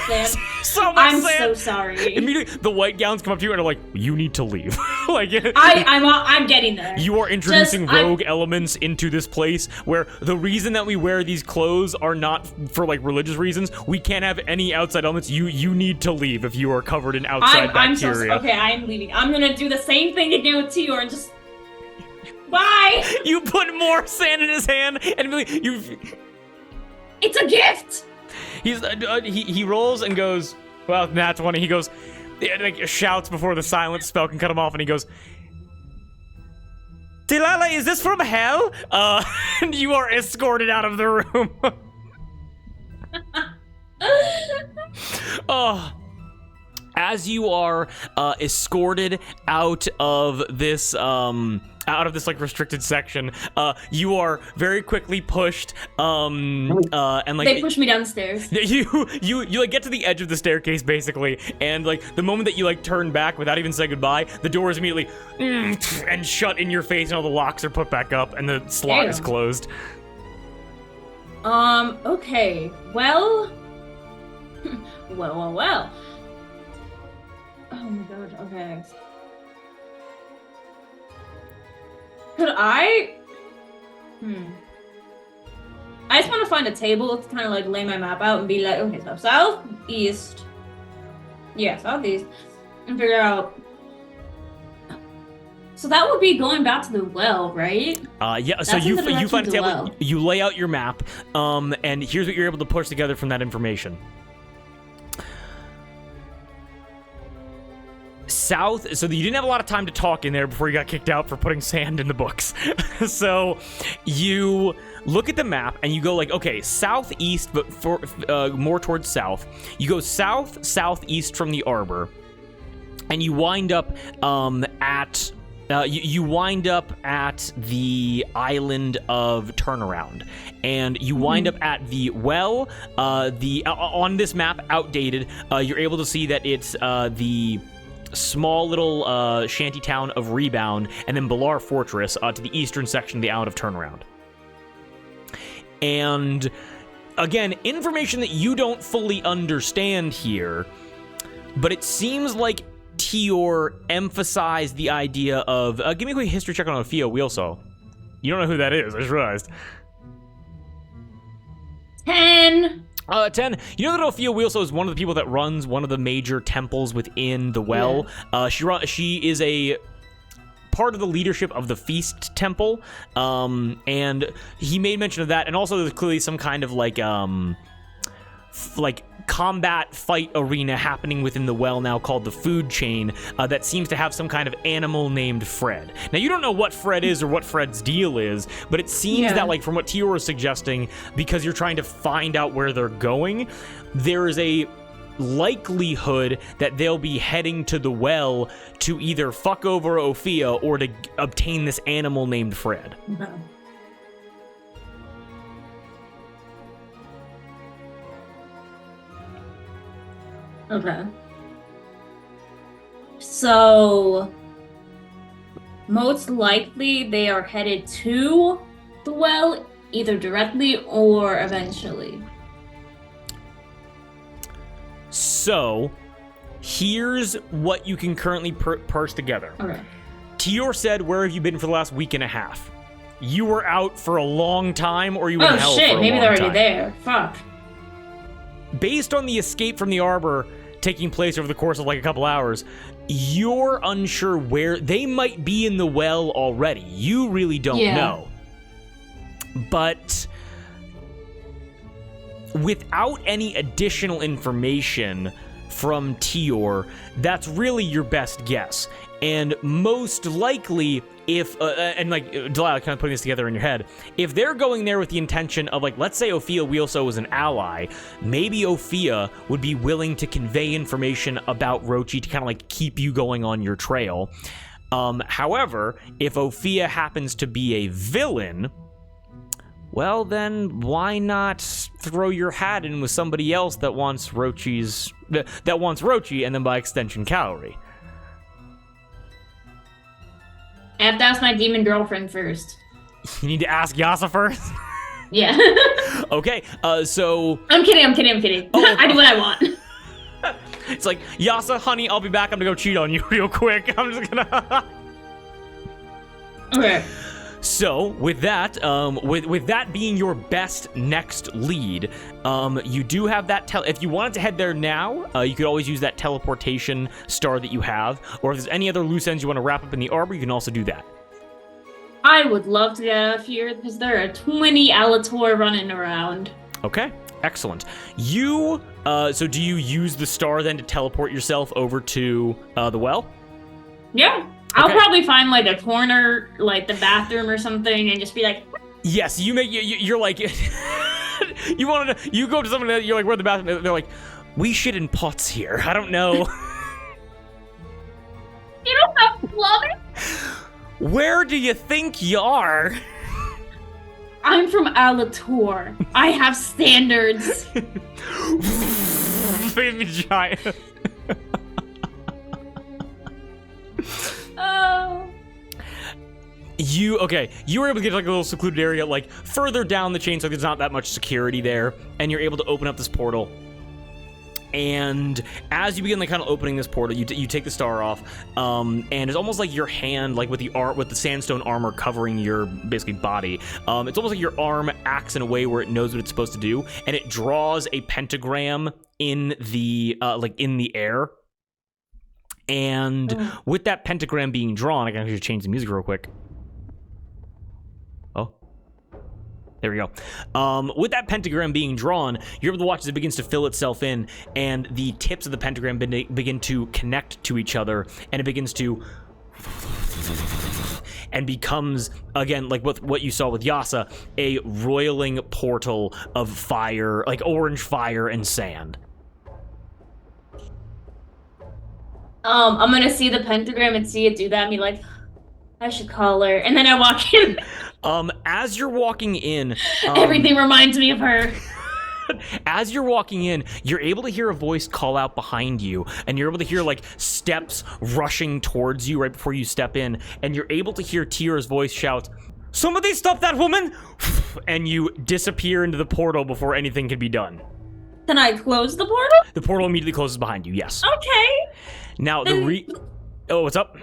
Sam, so much I'm sand. so sorry. Immediately, the white gowns come up to you and are like, "You need to leave." I'm getting there. You are introducing rogue elements into this place where the reason that we wear these clothes are not for like religious reasons. We can't have any outside elements. You need to leave if you are covered in outside bacteria. Okay, I'm leaving. I'm gonna do the same thing again with Tior and just bye. You put more sand in his hand and you. It's a gift. He rolls and goes, well, nat 20. He goes, like, shouts before the silence spell can cut him off, and he goes, Delilah, is this from hell? And you are escorted out of the room. Oh. As you are escorted out of this like restricted section, you are very quickly pushed and like they push me downstairs. You like get to the edge of the staircase basically, and like the moment that you like turn back without even saying goodbye, the door is immediately and shut in your face, and all the locks are put back up, and the slot is closed. Okay. Well. Well. Oh my god, okay. Could I? I just want to find a table to kind of like lay my map out and be like, okay, so southeast. Yeah, southeast. And figure out. So that would be going back to the well, right? Yeah, so you find a table, you lay out your map, and here's what you're able to push together from that information. south, so you didn't have a lot of time to talk in there before you got kicked out for putting sand in the books. So you look at the map and you go like, okay, southeast, but for more towards south. You go southeast from the arbor, and you wind up at you wind up at the island of Turnaround, and you wind up at the well. On this map, outdated, you're able to see that it's the small little shanty town of Rebound, and then Balar Fortress to the eastern section of the island of Turnaround. And again, information that you don't fully understand here, but it seems like Tior emphasized the idea of... give me a quick history check on Ophia Wheelsaw. You don't know who that is, I just realized. 10. 10. You know that Ophia Wheelsaw is one of the people that runs one of the major temples within the well. Yeah. She is a part of the leadership of the Feast Temple, and he made mention of that, and also there's clearly some kind of like combat fight arena happening within the well now called the Food Chain, that seems to have some kind of animal named Fred. Now, you don't know what Fred is or what Fred's deal is, but it seems that, like, from what Tior was suggesting, because you're trying to find out where they're going, there is a likelihood that they'll be heading to the well to either fuck over Ophia or to obtain this animal named Fred. Okay. Okay. So, most likely they are headed to the well, either directly or eventually. So, here's what you can currently parse together. Okay. Tior said, where have you been for the last week and a half? You were out for a long time, or you were in hell for a long time? Oh shit, maybe they're already there. Fuck. Based on the escape from the arbor taking place over the course of like a couple hours, you're unsure where they might be in the well already. You really don't know. But without any additional information from Tior, that's really your best guess. And most likely, if, and like, Delilah, kind of putting this together in your head, if they're going there with the intention of, like, let's say Ophia Wheelsaw was an ally, maybe Ophia would be willing to convey information about Rochi to kind of, like, keep you going on your trail. However, if Ophia happens to be a villain, well, then why not throw your hat in with somebody else that wants Rochi, and then by extension, Calorie? I have to ask my demon girlfriend first. You need to ask Yasa first? Yeah. Okay, so... I'm kidding. Oh, I do what I want. It's like, Yasa, honey, I'll be back. I'm gonna go cheat on you real quick. I'm just gonna... Okay. So, with that, with that being your best next lead, you do have that if you wanted to head there now, you could always use that teleportation star that you have, or if there's any other loose ends you want to wrap up in the arbor, you can also do that. I would love to get out of here, because there are 20 Alator running around. Okay, excellent. You, so do you use the star then to teleport yourself over to, the well? Yeah. I'll probably find, like, a corner, like the bathroom or something, and just be like... Yes, you're like... you go to someone, you're like, where the bathroom? They're like, we shit in pots here. I don't know. You don't have plumbing? Where do you think you are? I'm from Alator. I have standards. Baby giant. Oh. You were able to get like a little secluded area, like further down the chain, so there's not that much security there, and you're able to open up this portal. And as you begin like kind of opening this portal, you take the star off, and it's almost like your hand, like with the sandstone armor covering your basically body. It's almost like your arm acts in a way where it knows what it's supposed to do, and it draws a pentagram in the in the air. And with that pentagram being drawn, I can actually change the music real quick. Oh. There we go. With that pentagram being drawn, you're able to watch as it begins to fill itself in, and the tips of the pentagram begin to connect to each other, and it begins to... and becomes, again, like what you saw with Yasa, a roiling portal of fire, like orange fire and sand. I'm gonna see the pentagram and see it do that and be like, I should call her. And then I walk in. As you're walking in... everything reminds me of her. As you're walking in, you're able to hear a voice call out behind you, and you're able to hear, like, steps rushing towards you right before you step in, and you're able to hear Tira's voice shout, "Somebody stop that woman!" And you disappear into the portal before anything can be done. Can I close the portal? The portal immediately closes behind you, yes. Okay. Now, Oh, what's up?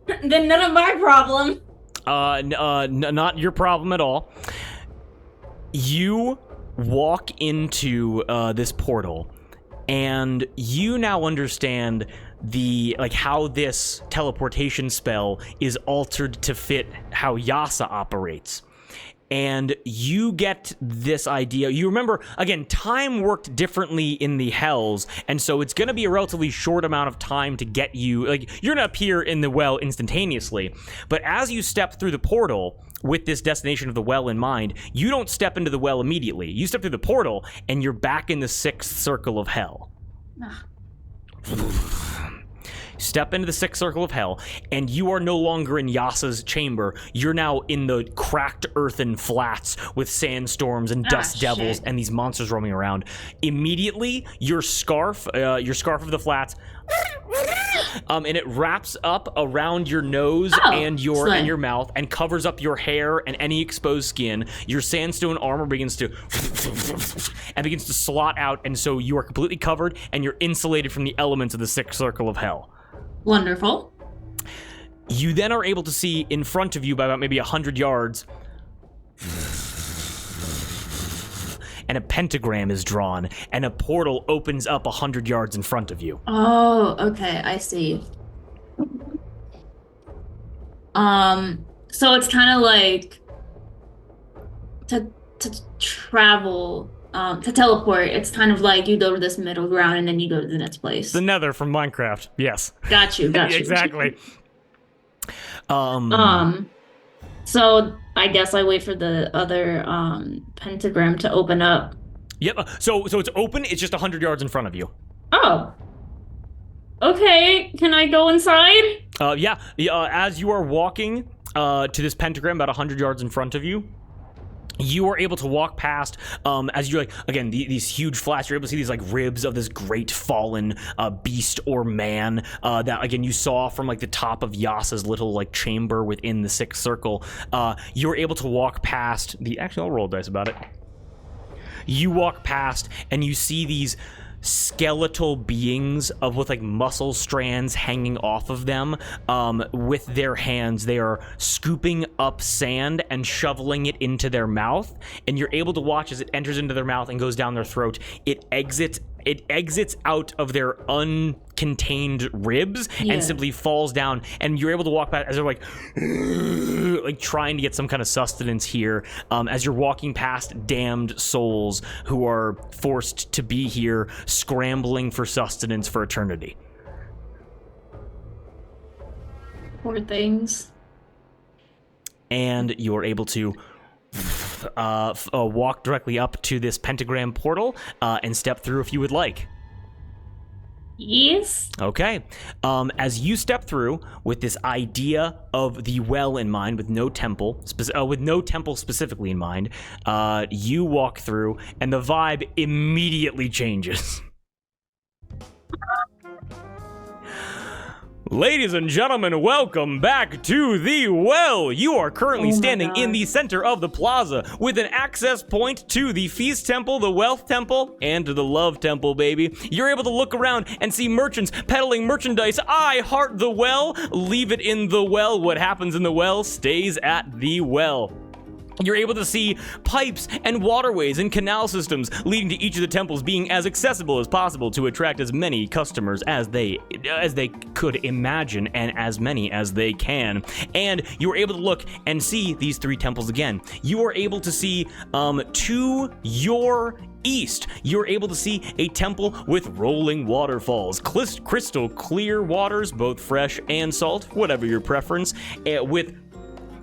Then none of my problem. Not your problem at all. You walk into this portal, and you now understand how this teleportation spell is altered to fit how Yasa operates. And you get this idea. You remember, again, time worked differently in the Hells, and so it's going to be a relatively short amount of time to get you, like, you're going to appear in the well instantaneously, but as you step through the portal with this destination of the well in mind, you don't step into the well immediately. You step through the portal, and you're back in the sixth circle of hell. Step into the sixth circle of hell, and you are no longer in Yasa's chamber. You're now in the cracked earthen flats with sandstorms and dust devils and these monsters roaming around. Immediately, your scarf of the flats, and it wraps up around your nose and your mouth and covers up your hair and any exposed skin. Your sandstone armor begins to slot out, and so you are completely covered and you're insulated from the elements of the sixth circle of hell. Wonderful. You then are able to see in front of you by about maybe 100 yards, and a pentagram is drawn, and a portal opens up 100 yards in front of you. Oh, okay, I see. So it's kind of like to travel, to teleport. It's kind of like you go to this middle ground and then you go to the next place. The Nether from Minecraft. Yes. Got you. Exactly. So I guess I wait for the other pentagram to open up. Yep. So it's open. It's just 100 yards in front of you. Oh. Okay. Can I go inside? Yeah. As you are walking to this pentagram about 100 yards in front of you, you are able to walk past, as you're like, again, these huge flats, you're able to see these like ribs of this great fallen beast or man that, again, you saw from like the top of Yasa's little like chamber within the sixth circle. You're able to walk past actually, I'll roll dice about it. You walk past and you see these skeletal beings with like muscle strands hanging off of them. With their hands, they are scooping up sand and shoveling it into their mouth, and you're able to watch as it enters into their mouth and goes down their throat. It exits out of their uncontained ribs and simply falls down, and you're able to walk back as they're like trying to get some kind of sustenance here, as you're walking past damned souls who are forced to be here, scrambling for sustenance for eternity. Poor things. And you're able to walk directly up to this pentagram portal and step through if you would like. Yes. Okay. As you step through with this idea of the well in mind, with no temple specifically in mind, you walk through, and the vibe immediately changes. Ladies and gentlemen, welcome back to the well. You are currently standing in the center of the plaza with an access point to the Feast Temple, the Wealth Temple, and to the Love Temple, baby. You're able to look around and see merchants peddling merchandise. I heart the well. Leave it in the well. What happens in the well stays at the well. You're able to see pipes and waterways and canal systems leading to each of the temples being as accessible as possible to attract as many customers as they could imagine, and as many as they can. And you were able to look and see these 3 temples again. You are able to see to your east, you're able to see a temple with rolling waterfalls, crystal clear waters, both fresh and salt, whatever your preference, with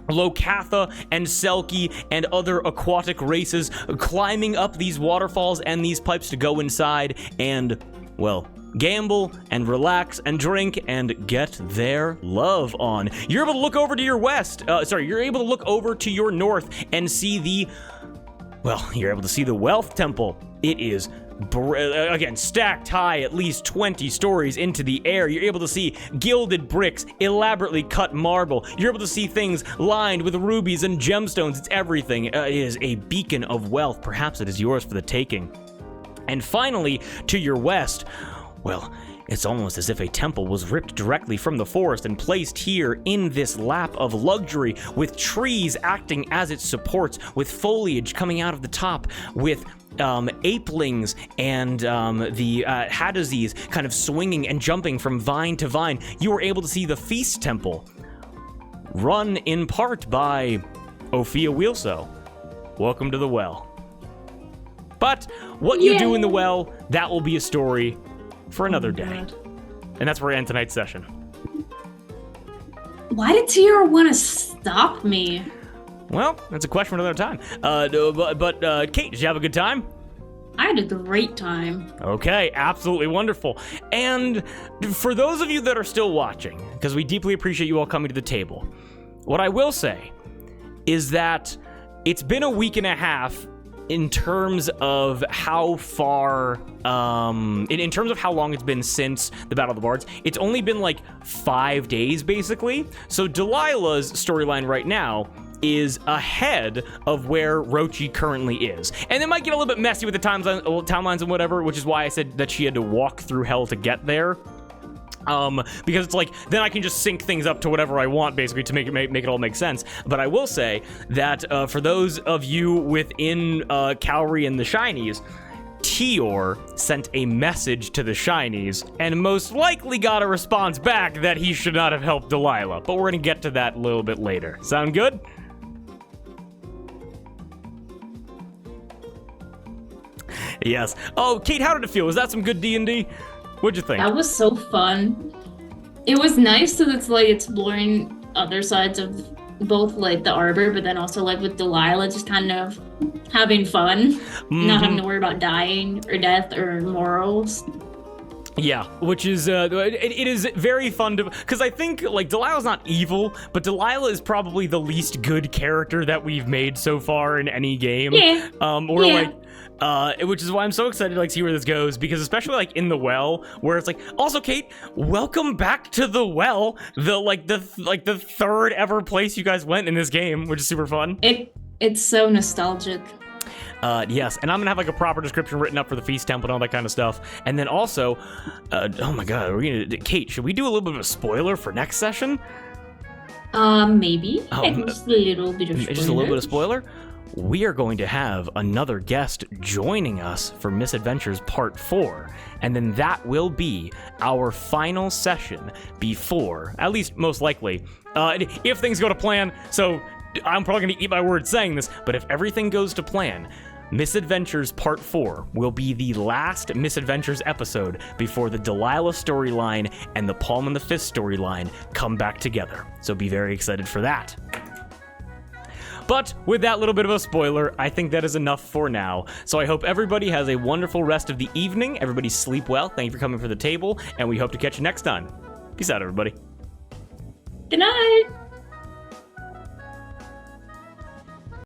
Lokatha and Selkie and other aquatic races climbing up these waterfalls and these pipes to go inside and, well, gamble and relax and drink and get their love on. You're able to look over to your you're able to look over to your north and see you're able to see the Wealth Temple. It is again, stacked high, at least 20 stories into the air. You're able to see gilded bricks, elaborately cut marble. You're able to see things lined with rubies and gemstones. It's everything. It is a beacon of wealth. Perhaps it is yours for the taking. And finally, to your west, well, it's almost as if a temple was ripped directly from the forest and placed here in this lap of luxury, with trees acting as its supports, with foliage coming out of the top, with apelings and the hadazes kind of swinging and jumping from vine to vine. You were able to see the Feast Temple, run in part by Ophia Wheelso. Welcome to the well. But what you do in the well, that will be a story for another day. God. And that's where we end tonight's session. Why did Tiara want to stop me? Well, that's a question for another time. But Kate, did you have a good time? I had a great time. Okay, absolutely wonderful. And for those of you that are still watching, because we deeply appreciate you all coming to the table, what I will say is that it's been a week and a half in terms of how far, in terms of how long it's been since the Battle of the Bards. It's only been like 5 days, basically. So Delilah's storyline right now is ahead of where Rochi currently is. And it might get a little bit messy with the timelines and whatever, which is why I said that she had to walk through hell to get there. Because it's like, then I can just sync things up to whatever I want, basically, to make it all make sense. But I will say that for those of you within Cowrie and the Shinies, Tior sent a message to the Shinies and most likely got a response back that he should not have helped Delilah. But we're gonna get to that a little bit later. Sound good? Yes. Oh, Kate, how did it feel? Was that some good D&D? What'd you think? That was so fun. It was nice that it's like exploring other sides of both like the Arbor, but then also like with Delilah, just kind of having fun, not having to worry about dying or death or morals. Yeah, which is, it is very fun to, because I think, like, Delilah's not evil, but Delilah is probably the least good character that we've made so far in any game. Yeah. Which is why I'm so excited to, like, see where this goes, because especially, like, in the well, where it's like, also, Kate, welcome back to the well, the third ever place you guys went in this game, which is super fun. It's so nostalgic. Yes, and I'm gonna have like a proper description written up for the Feast Temple and all that kind of stuff. And then also, oh my god, Kate, should we do a little bit of a spoiler for next session? Maybe. Just a little bit of spoiler. Just a little bit of spoiler? We are going to have another guest joining us for Misadventures Part 4, and then that will be our final session before, at least most likely, if things go to plan, so I'm probably going to eat my words saying this, but if everything goes to plan, Misadventures Part 4 will be the last Misadventures episode before the Delilah storyline and the Palm and the Fist storyline come back together. So be very excited for that. But with that little bit of a spoiler, I think that is enough for now. So I hope everybody has a wonderful rest of the evening. Everybody sleep well. Thank you for coming for the table, and we hope to catch you next time. Peace out, everybody. Good night.